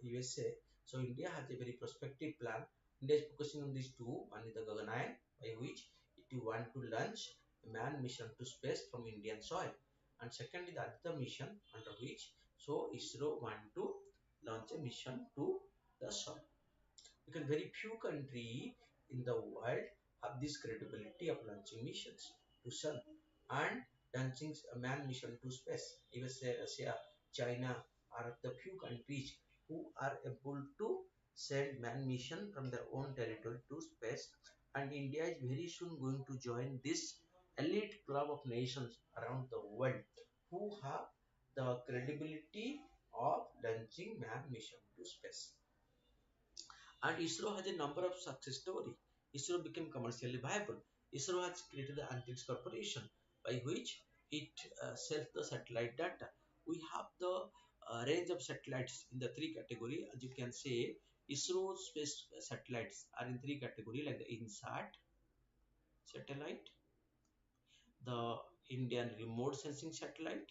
USA. So India has a very prospective plan. India is focusing on these two. One is the Gaganayan, by which it want to launch a manned mission to space from Indian soil, and second is the Aditya mission, under which so ISRO want to launch a mission to the sun, because very few countries in the world have this credibility of launching missions to sun and launching a manned mission to space. USA, Russia, China are the few countries who are able to send manned mission from their own territory to space, and India is very soon going to join this elite club of nations around the world who have the credibility of launching manned mission to space. And ISRO has a number of success stories. ISRO became commercially viable. ISRO has created the Antics Corporation by which it sells the satellite data. We have the range of satellites in the three category. As you can say, ISRO space satellites are in three category like the INSAT satellite, the Indian Remote Sensing Satellite,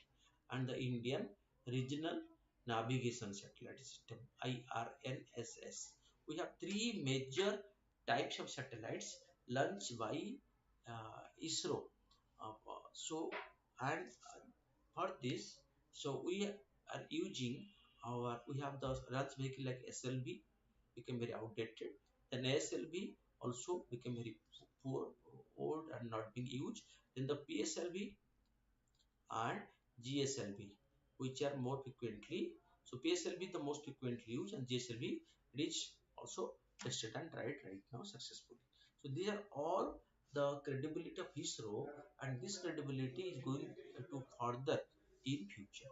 and the Indian Regional Navigation Satellite System IRNSS. We have three major types of satellites launched by ISRO. So and for this, so we are using we have the launch vehicle like SLV became very outdated. Then ASLV also became very poor, old and not being used. Then the PSLV and GSLV, which are more frequently. So PSLV the most frequently used and GSLV it is also tested and tried right now successfully. So these are all the credibility of ISRO, and this credibility is going to further in future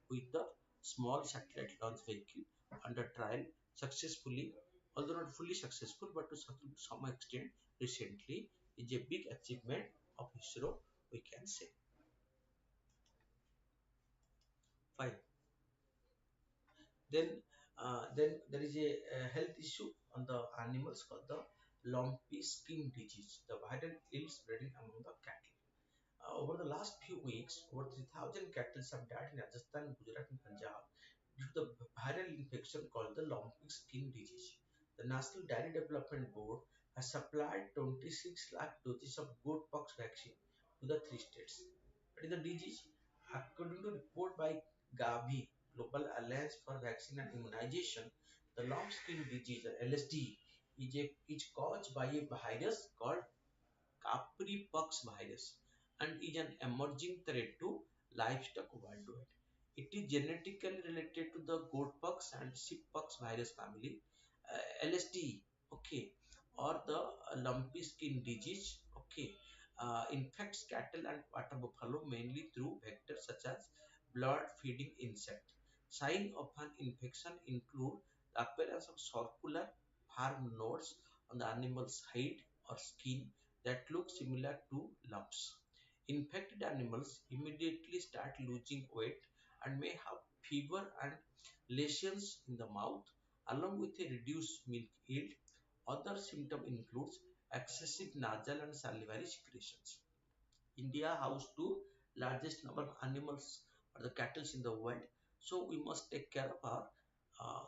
with the small satellite launch vehicle under trial successfully, although not fully successful, but to some extent recently is a big achievement of ISRO, we can say. Fine. Then there is a health issue on the animals called the lumpy skin disease, the viral ill spreading among the cattle. Over the last few weeks, over 3,000 cattle have died in Rajasthan, Gujarat, and Punjab due to the viral infection called the lumpy skin disease. The National Dairy Development Board has supplied 26 lakh doses of goat pox vaccine to the three states. But in the disease, according to report by Gavi, Global Alliance for Vaccine and Immunization, the long skin disease, or LSD, is caused by a virus called Capripox virus and is an emerging threat to livestock worldwide. It is genetically related to the goat pox and sheeppox virus family, LSD, okay, or the lumpy skin disease, okay, infects cattle and water buffalo mainly through vectors such as blood feeding insect. Signs of an infection include the appearance of circular farm nodes on the animal's hide or skin that look similar to lumps. Infected animals immediately start losing weight and may have fever and lesions in the mouth, along with a reduced milk yield. Other symptoms include excessive nasal and salivary secretions. India hosts two largest number of animals or the cattle in the world, so we must take care of our uh,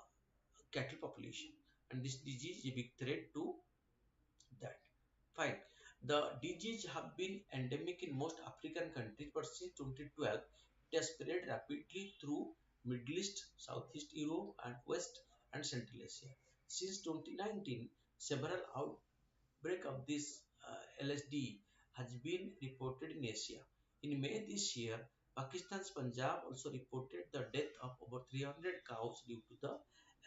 cattle population. And this disease is a big threat to that. Fine. The disease have been endemic in most African countries, but since 2012, it has spread rapidly through Middle East, Southeast Europe, and West and Central Asia. Since 2019, several outbreak of this LSD has been reported in Asia. In May this year, Pakistan's Punjab also reported the death of over 300 cows due to the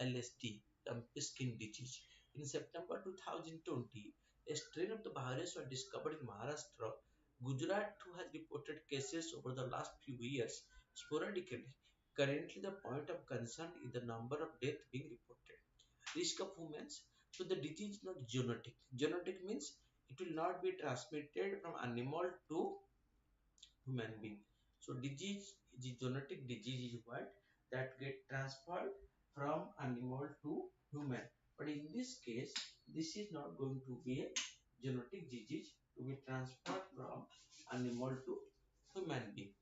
LSD, the skin disease. In September 2020, a strain of the virus was discovered in Maharashtra. Gujarat too has reported cases over the last few years sporadically. Currently, the point of concern is the number of deaths being reported. Risk of humans. So the disease is not genetic. Genetic means it will not be transmitted from animal to human being. So disease, the genetic disease is what that get transferred from animal to human. But in this case, this is not going to be a genetic disease to be transferred from animal to human being.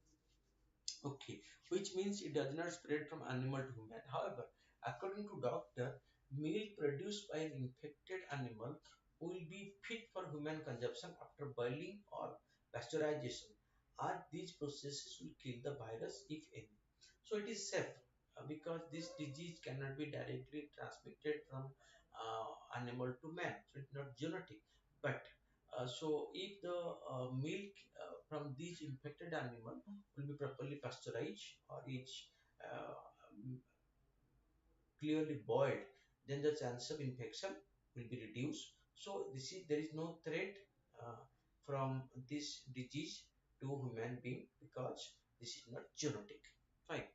Okay, which means it does not spread from animal to human. However, according to doctor, milk produced by an infected animal will be fit for human consumption after boiling or pasteurization. Or these processes will kill the virus if any. So it is safe because this disease cannot be directly transmitted from animal to man. So it's not genetic. But so if the milk from these infected animal will be properly pasteurized or is uh, clearly boiled, then the chance of infection will be reduced. So this is there is no threat uh, from this disease to human being because this is not genetic. Fine.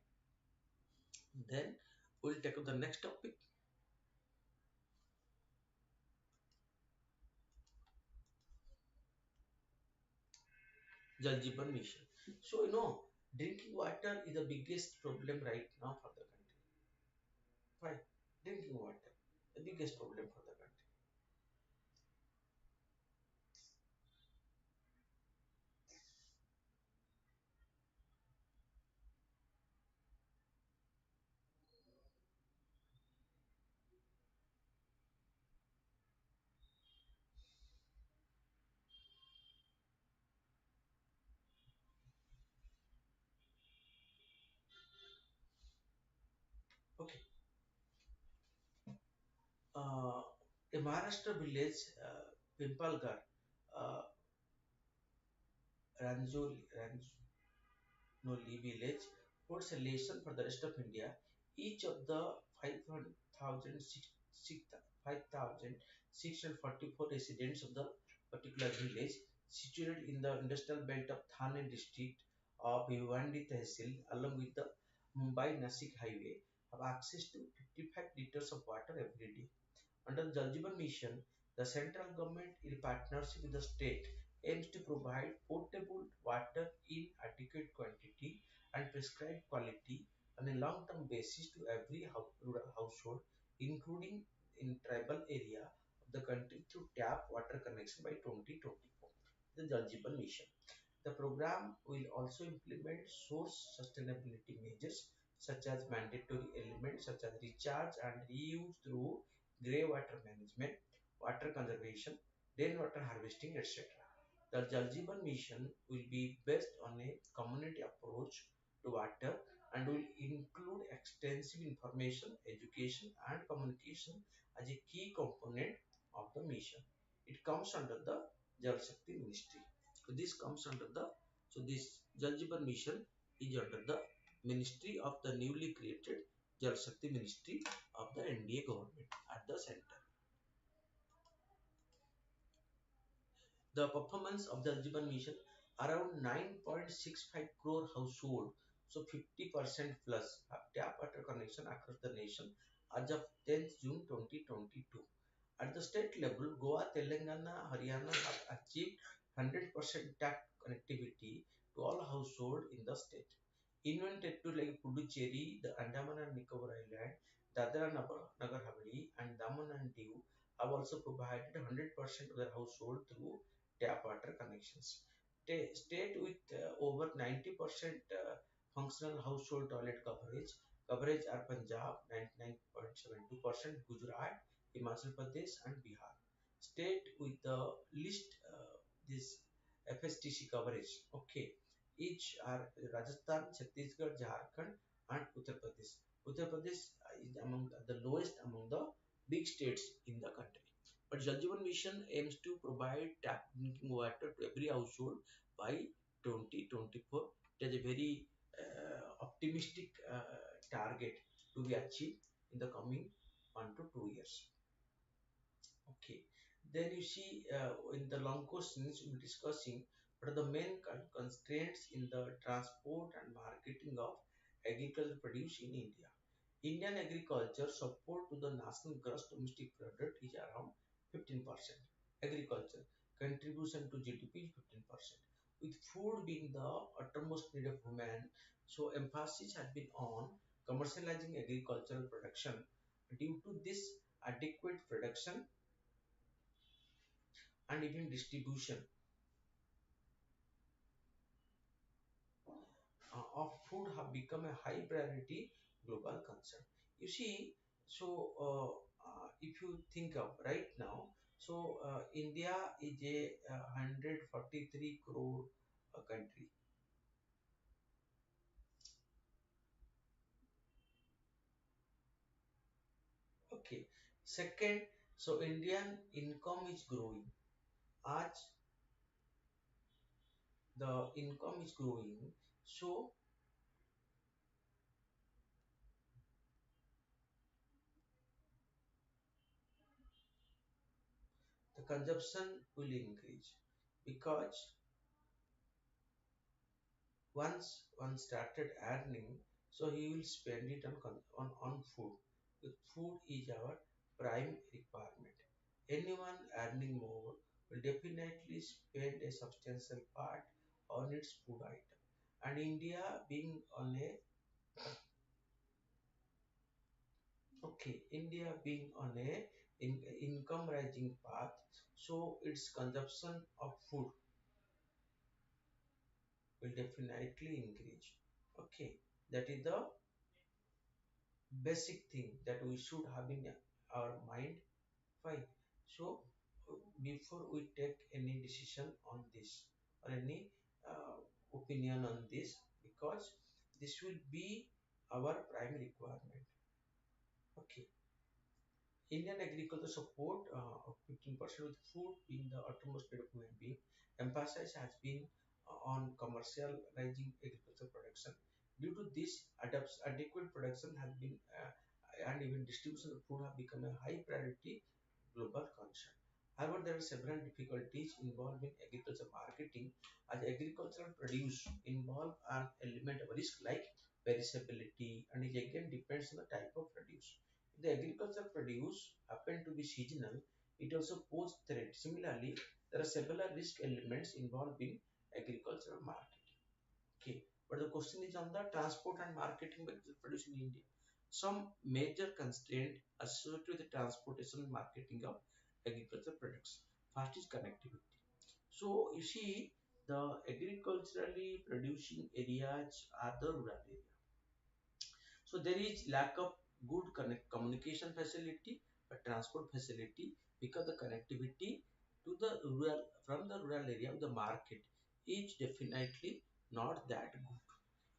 Then we'll take up the next topic. Jal Jeevan Mission. So drinking water is the biggest problem right now for the country. Why? Drinking water, the biggest problem for the country. Okay. Uh, a Maharashtra village, Pimpalgarh, uh, Ranjoli village holds a lesson for the rest of India. Each of the 5,644 residents of the particular village situated in the industrial belt of Thane district of Bhiwandi Tehsil along with the Mumbai-Nasik highway have access to 55 liters of water every day. Under the Jal Jeevan Mission, the central government, in partnership with the state, aims to provide potable water in adequate quantity and prescribed quality on a long-term basis to every rural household, including in tribal area of the country through tap water connection by 2024. The Jal Jeevan Mission. The program will also implement source sustainability measures such as mandatory elements such as recharge and reuse through grey water management, water conservation, rainwater harvesting, etc. The Jal Jeevan Mission will be based on a community approach to water and will include extensive information, education, and communication as a key component of the mission. It comes under the Jal Shakti Ministry. So this comes under the this Jal Jeevan Mission is under the Ministry of the newly created Jal Shakti Ministry of the NDA government at the center. The performance of the Jal Jeevan Mission around 9.65 crore household, so 50% plus have tap water connection across the nation as of 10th June 2022. At the state level, Goa, Telangana, Haryana have achieved 100% tap connectivity to all households in the state. Union territory like Puducherry, the Andaman and Nicobar Island, Dadra Nagar Haveli, and Daman and Diu have also provided 100% of their household through tap water connections. State with over 90% functional household toilet coverage are Punjab 99.72%, Gujarat, Himachal Pradesh, and Bihar. State with the least this FSTC coverage, okay, each are Rajasthan, Chhattisgarh, Jharkhand, and Uttar Pradesh. Uttar Pradesh is among the lowest among the big states in the country. But Jal Jeevan Mission aims to provide tap drinking water to every household by 2024. It is a very optimistic target to be achieved in the coming 1 to 2 years. Okay. Then you see in the long questions we'll be discussing what are the main constraints in the transport and marketing of agricultural produce in India. Indian agriculture support to the national gross domestic product is around 15%. Agriculture contribution to GDP is 15%. With food being the uttermost need of human, so emphasis has been on commercializing agricultural production. Due to this adequate production and even distribution of food have become a high priority global concern. You see, so if you think of right now, so India is a 143 crore country. Okay. Second, so Indian income is growing. As the income is growing, so the consumption will increase because once one started earning, so he will spend it on food. The food is our prime requirement. Anyone earning more will definitely spend a substantial part on its food item. And India being on a India being on a income rising path, so its consumption of food will definitely increase. Okay, that is the basic thing that we should have in our mind. Fine. So before we take any decision on this or any opinion on this, because this will be our prime requirement. Okay. Indian agriculture support of 15% of the food being the uttermost need of human being. Emphasis has been on commercializing agricultural production. Due to this, adequate production has been and even distribution of food have become a high priority global concern. However, there are several difficulties involved in agriculture marketing, as agricultural produce involve an element of risk like perishability, and it again depends on the type of produce. If the agricultural produce happen to be seasonal, it also poses threat. Similarly, there are several risk elements involved in agricultural marketing. Okay, but the question is on the transport and marketing of agricultural produce in India. Some major constraint associated with the transportation and marketing of agricultural products. First is connectivity. So you see, the agriculturally producing areas are the rural area. So there is lack of good communication facility, but transport facility, because the connectivity to the rural from the rural area of the market is definitely not that good.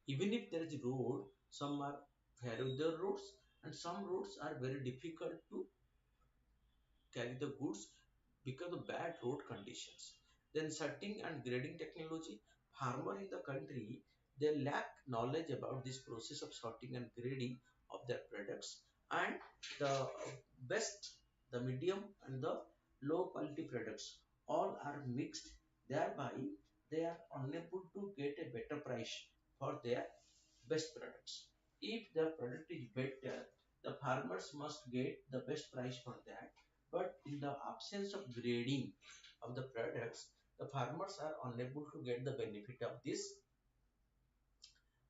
Even if there is road, some are very good roads and some roads are very difficult to carry the goods because of bad road conditions. Then sorting and grading technology. Farmer in the country, they lack knowledge about this process of sorting and grading of their products, and the best, the medium and the low quality products all are mixed. Thereby, they are unable to get a better price for their best products. If the product is better, the farmers must get the best price for that. But in the absence of grading of the products, the farmers are unable to get the benefit of this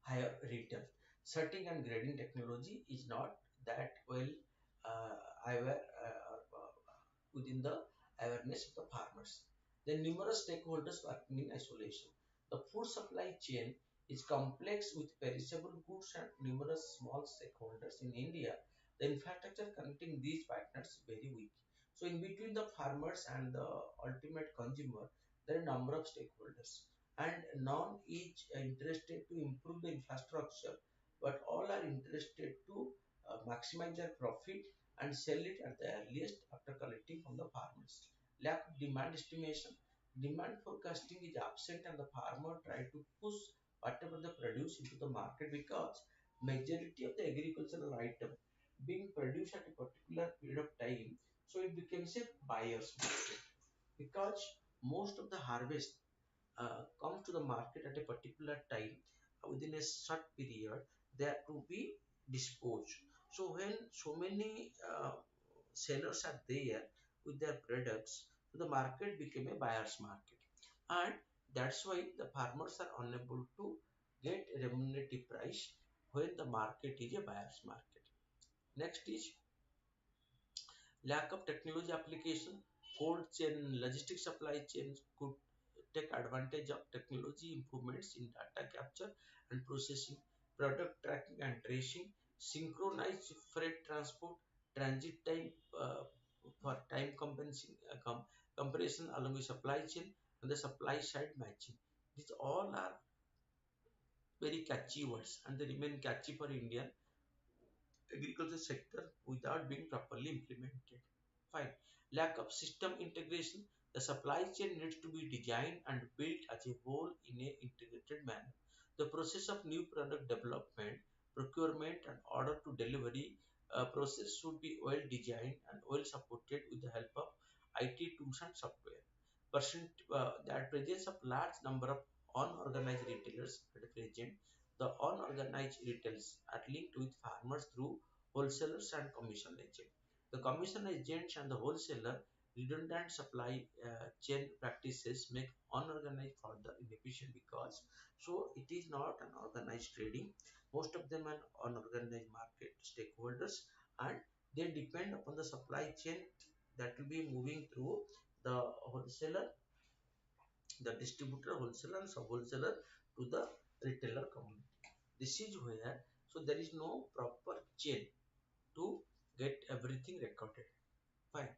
higher return. Sorting and grading technology is not that well uh, aware within the awareness of the farmers. Then numerous stakeholders working in isolation. The food supply chain is complex with perishable goods and numerous small stakeholders in India. The infrastructure connecting these partners is very weak. So in between the farmers and the ultimate consumer, there are a number of stakeholders, and none is interested to improve the infrastructure, but all are interested to maximize their profit and sell it at the earliest after collecting from the farmers. Lack of demand estimation. Demand forecasting is absent and the farmer try to push whatever they produce into the market, because majority of the agricultural item being produced at a particular period of time, so it becomes a buyer's market, because most of the harvest comes to the market at a particular time within a short period, they are to be disposed. So when so many sellers are there with their products, so the market became a buyer's market, and that's why the farmers are unable to get remunerative price when the market is a buyer's market. Next is lack of technology application. Cold chain, logistic supply chains could take advantage of technology improvements in data capture and processing, product tracking and tracing, synchronized freight transport, transit time for time comparison along with supply chain, and the supply side matching. These all are very catchy words, and they remain catchy for Indian agriculture sector without being properly implemented. Fine. Lack of system integration. The supply chain needs to be designed and built as a whole in a integrated manner. The process of new product development, procurement and order to delivery process should be well designed and well supported with the help of IT tools and software. That presence of large number of unorganized retailers at present, the unorganized retailers are linked with farmers through wholesalers and commission agents. The commission agents and the wholesaler Redundant supply chain practices make unorganized further inefficient because so it is not an organized trading. Most of them are unorganized market stakeholders, and they depend upon the supply chain that will be moving through the wholesaler, the distributor, wholesaler, and sub-wholesaler to the retailer community. This is where so there is no proper chain to get everything recorded. Fine.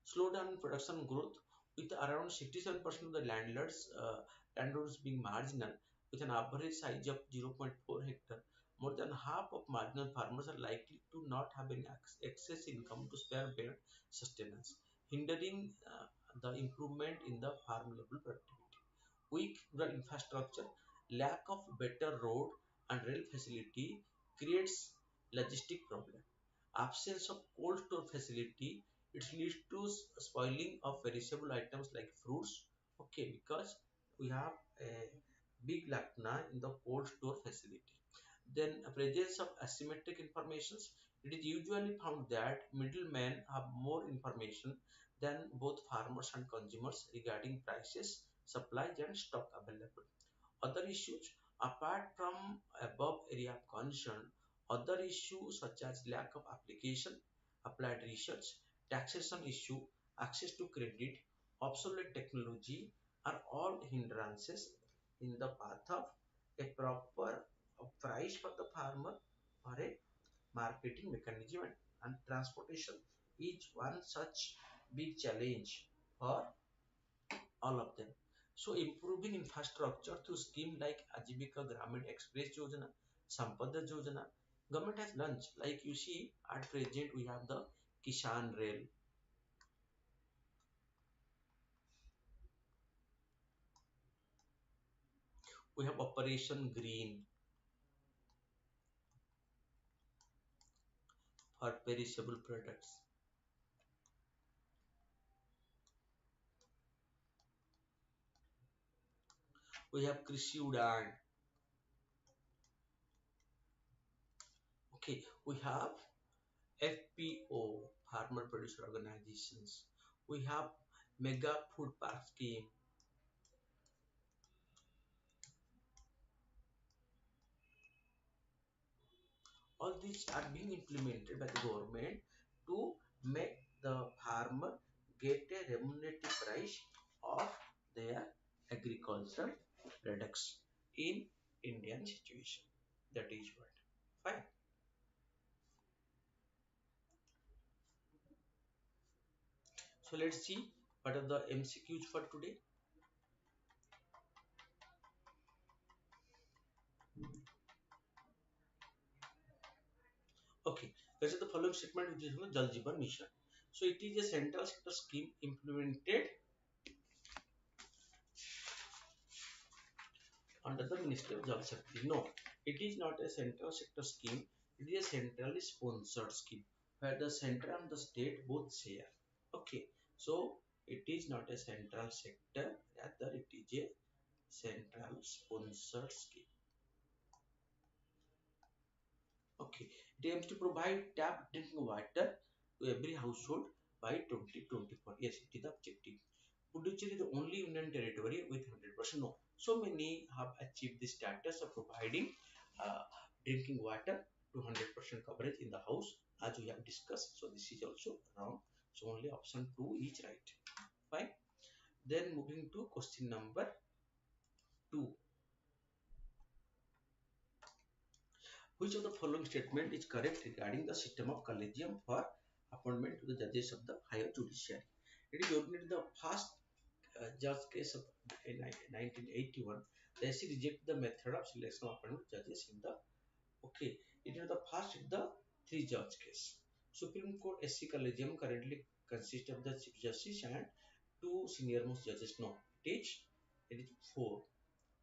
Slowdown in production growth with around 67% of the landlords being marginal with an average size of 0.4 hectare. More than half of marginal farmers are likely to not have any excess income to spare bare sustenance, hindering the improvement in the farm level productivity. Weak rural infrastructure, lack of better road and rail facility creates logistic problem. Absence of cold store facility, it leads to spoiling of perishable items like fruits. Okay, because we have a big lacuna in the cold store facility. Then a presence of asymmetric informations. It is usually found that middlemen have more information than both farmers and consumers regarding prices, supplies, and stock available. Other issues, apart from above area of concern, other issues such as lack of application, applied research, taxation issue, access to credit, obsolete technology are all hindrances in the path of a proper price for the farmer or a marketing mechanism, and transportation is one such big challenge for all of them. So improving infrastructure through scheme like Ajivika Gramin Express Yojana, Sampada Yojana, government has launched. Like you see, at present we have the Kishan Rail, we have Operation Green for perishable products, we have Krishi Udan. Okay, we have FPO, Farmer Producer Organizations. We have Mega Food Park Scheme. All these are being implemented by the government to make the farmer get a remunerative price of their agricultural products in Indian situation. That is what. Fine. So let's see what are the MCQs for today. Okay, this is the following statement which is Jal Jeevan Mission. So it is a central sector scheme implemented under the Ministry of Jal Shakti. No, it is not a central sector scheme. It is a centrally sponsored scheme where the center and the state both share. Okay, so it is not a central sector, rather it is a central sponsored scheme. Okay, it aims to provide tap drinking water to every household by 2024. Yes, it is the objective. Puducherry is the only union territory with 100% no. So many have achieved the status of providing uh, drinking water to 100% coverage in the house as we have discussed. So this is also wrong. So only option 2 is right. Fine. Then moving to question number 2. Which of the following statement is correct regarding the system of collegium for appointment to the judges of the higher judiciary? It is originated the first judge case of in 1981. The SC rejected the method of selection of appointment judges in the okay. It is the first in the 3 judge case. Supreme Court SC collegium currently consists of the chief justice and 2 senior most judges. No, it is 4,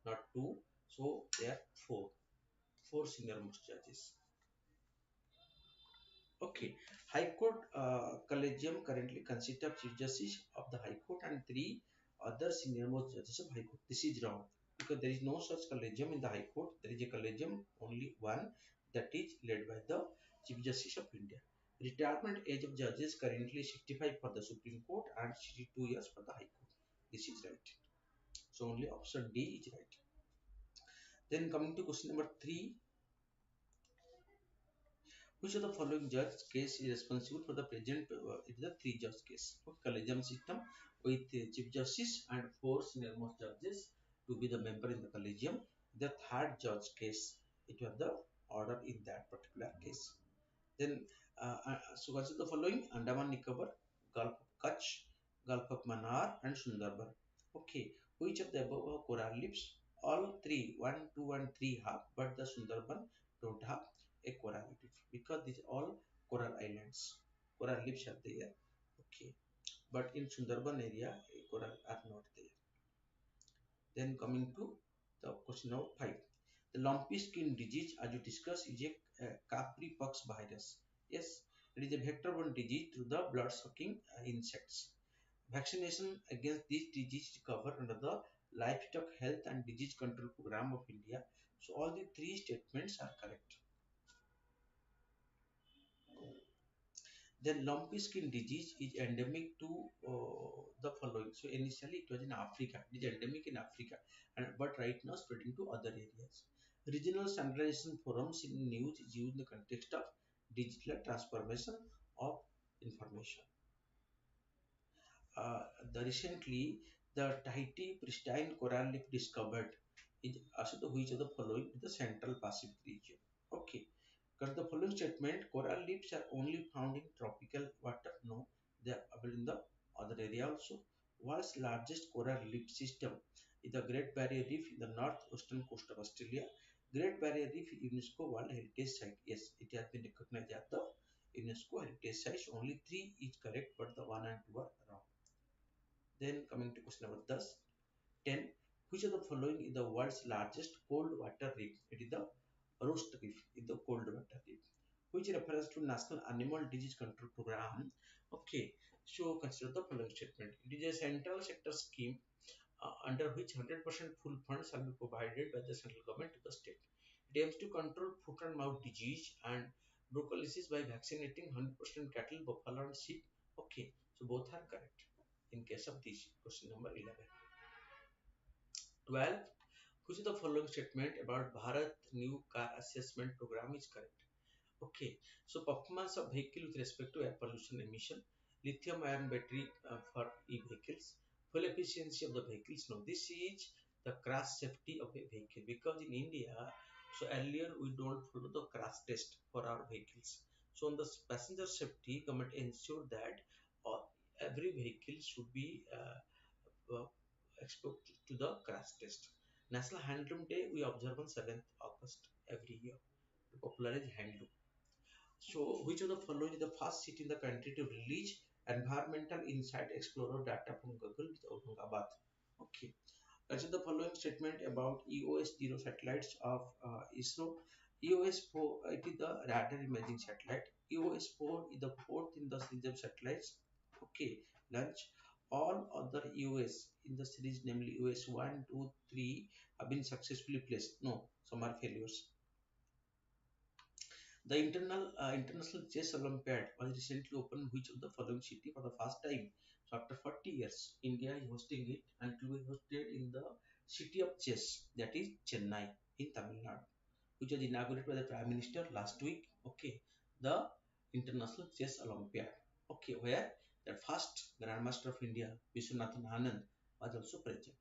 not 2. So they are 4. 4 senior most judges. Okay, High Court Collegium currently consists of Chief Justice of the High Court and 3 other senior most judges of High Court. This is wrong because there is no such collegium in the High Court. There is a collegium only one, that is led by the Chief Justice of India. Retirement age of judges currently 65 for the Supreme Court and 62 years for the High Court. This is right. So only option D is right. Then coming to question number 3, which of the following judge case is responsible for the present? It is a three-judge case. Okay, collegium system with chief justice and four senior-most judges to be the member in the collegium. The third judge case, it was the order in that particular case. Then, so consider the following: Andaman Nicobar, Gulf of Kutch, Gulf of Mannar, and Sundarban. Okay, which of the above are coral reefs? All three, 1, 2, and 3 have, but the Sundarban don't have a coral reef because these are all coral islands. Coral reefs are there. Okay, but in Sundarban area, coral are not there. Then coming to the question number 5. The lumpy skin disease, as you discussed, is a capripox virus. Yes, it is a vector-borne disease through the blood-sucking insects. Vaccination against this disease is covered under the Livestock Health and Disease Control Program of India. So all the three statements are correct. Then lumpy skin disease is endemic to the following. So initially it was in Africa. It is endemic in Africa, but right now spreading to other areas. Regional standardization forums in news is used in the context of digital transformation of information. Uh, the recently the Tahiti pristine coral reef discovered is also the which of the following the Central Pacific region. Okay. Because the following statement, coral reefs are only found in tropical water. No, they are available in the other area also. World's largest coral reef system is the Great Barrier Reef in the northwestern coast of Australia. Great Barrier Reef UNESCO World Heritage Site. Yes, it has been recognized as the UNESCO Heritage Site. Only three is correct, but the one and two are wrong. Then coming to question number 10. Which of the following is the world's largest cold water reef? It is the Roast Reef, is the cold water reef. Which refers to National Animal Disease Control Program. Okay, so consider the following statement. It is a central sector scheme under which 100% full funds shall be provided by the central government to the state. It aims to control foot and mouth disease and brucellosis by vaccinating 100% cattle, buffalo, and sheep. Okay, so both are correct in case of this question number 11. 12. Which of the following statement about Bharat new car assessment program is correct? Okay, so performance of vehicle with respect to air pollution emission, lithium ion battery for e-vehicles, fuel efficiency of the vehicles. No, this is the crash safety of a vehicle because in India, so earlier we don't follow the crash test for our vehicles. So on the passenger safety, government ensure that uh, every vehicle should be exposed to the crash test. National Handloom Day we observe on 7th August every year to popularize handloom. So, which of the following is the first city in the country to release environmental insight explorer data from Google with Aurangabad? Okay. Consider the following statement about EOS 0 satellites of ISRO. EOS 4 it is the radar imaging satellite. EOS 4 is the fourth in the series of satellites. Okay, launch. All other EOS in the series, namely EOS 1, 2, 3, have been successfully placed. No, some are failures. The International Chess Olympiad was recently opened which of the following city for the first time? So after 40 years, India is hosting it and it will be hosted in the city of chess, that is Chennai in Tamil Nadu, which was inaugurated by the Prime Minister last week. Okay, the International Chess Olympiad. Okay, where the first Grandmaster of India, Vishwanathan Anand, was also present.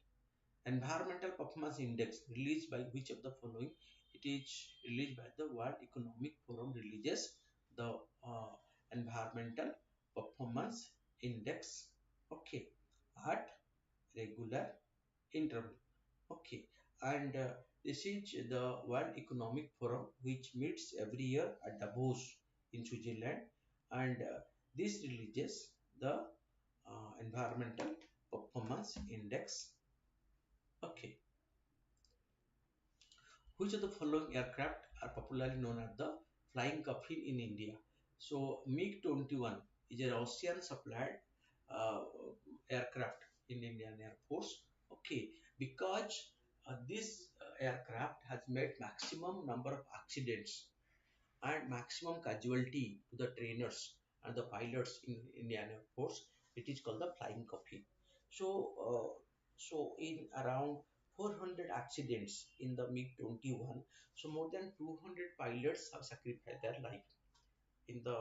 Environmental Performance Index released by which of the following? It is released by the World Economic Forum releases the Environmental Performance Index. Okay, at regular interval. Okay, and this is the World Economic Forum which meets every year at Davos in Switzerland, and this releases the Environmental Performance Index. Okay. Which of the following aircraft are popularly known as the flying coffin in India? So MiG-21 is a Russian supplied uh, aircraft in Indian Air Force. Okay, because this aircraft has made maximum number of accidents and maximum casualty to the trainers and the pilots in Indian Air Force. It is called the flying coffin. So, so in around 400 accidents in the MiG 21, so more than 200 pilots have sacrificed their life in the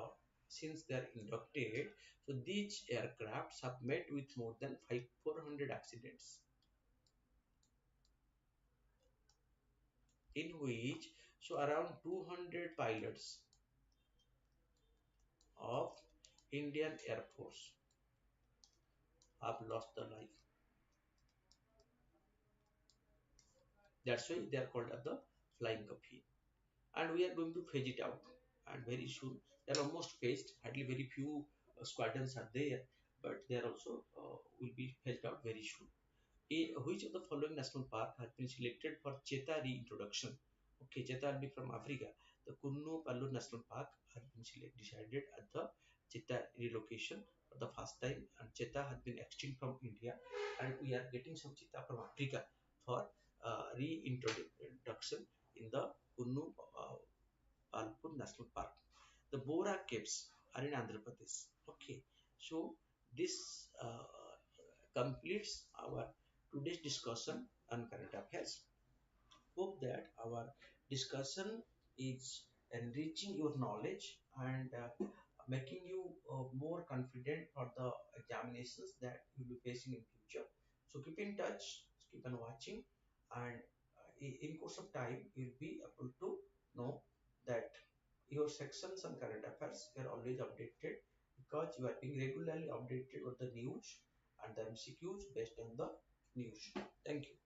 since they are inducted. So these aircrafts have met with more than 400 accidents, in which so around 200 pilots of Indian Air Force have lost their life. That's why they are called as the flying coffin. And we are going to phase it out. And very soon, they are almost phased. Hardly very few squadrons are there, but they are also will be phased out very soon. Which of the following national park has been selected for cheetah reintroduction? Okay, cheetah will be from Africa. The Kunnu Pallu National Park has been decided at the cheetah relocation for the first time, and cheetah has been extinct from India, and we are getting some cheetah from Africa for reintroduction in the Kunnu Pallu National Park. The Bora Caves are in Andhra Pradesh. Okay, so this completes our today's discussion on current affairs. Hope that our discussion is enriching your knowledge and making you more confident for the examinations that you'll be facing in future. So keep in touch, keep on watching, and in course of time you'll be able to know that your sections on current affairs are always updated because you are being regularly updated with the news and the MCQs based on the news. Thank you.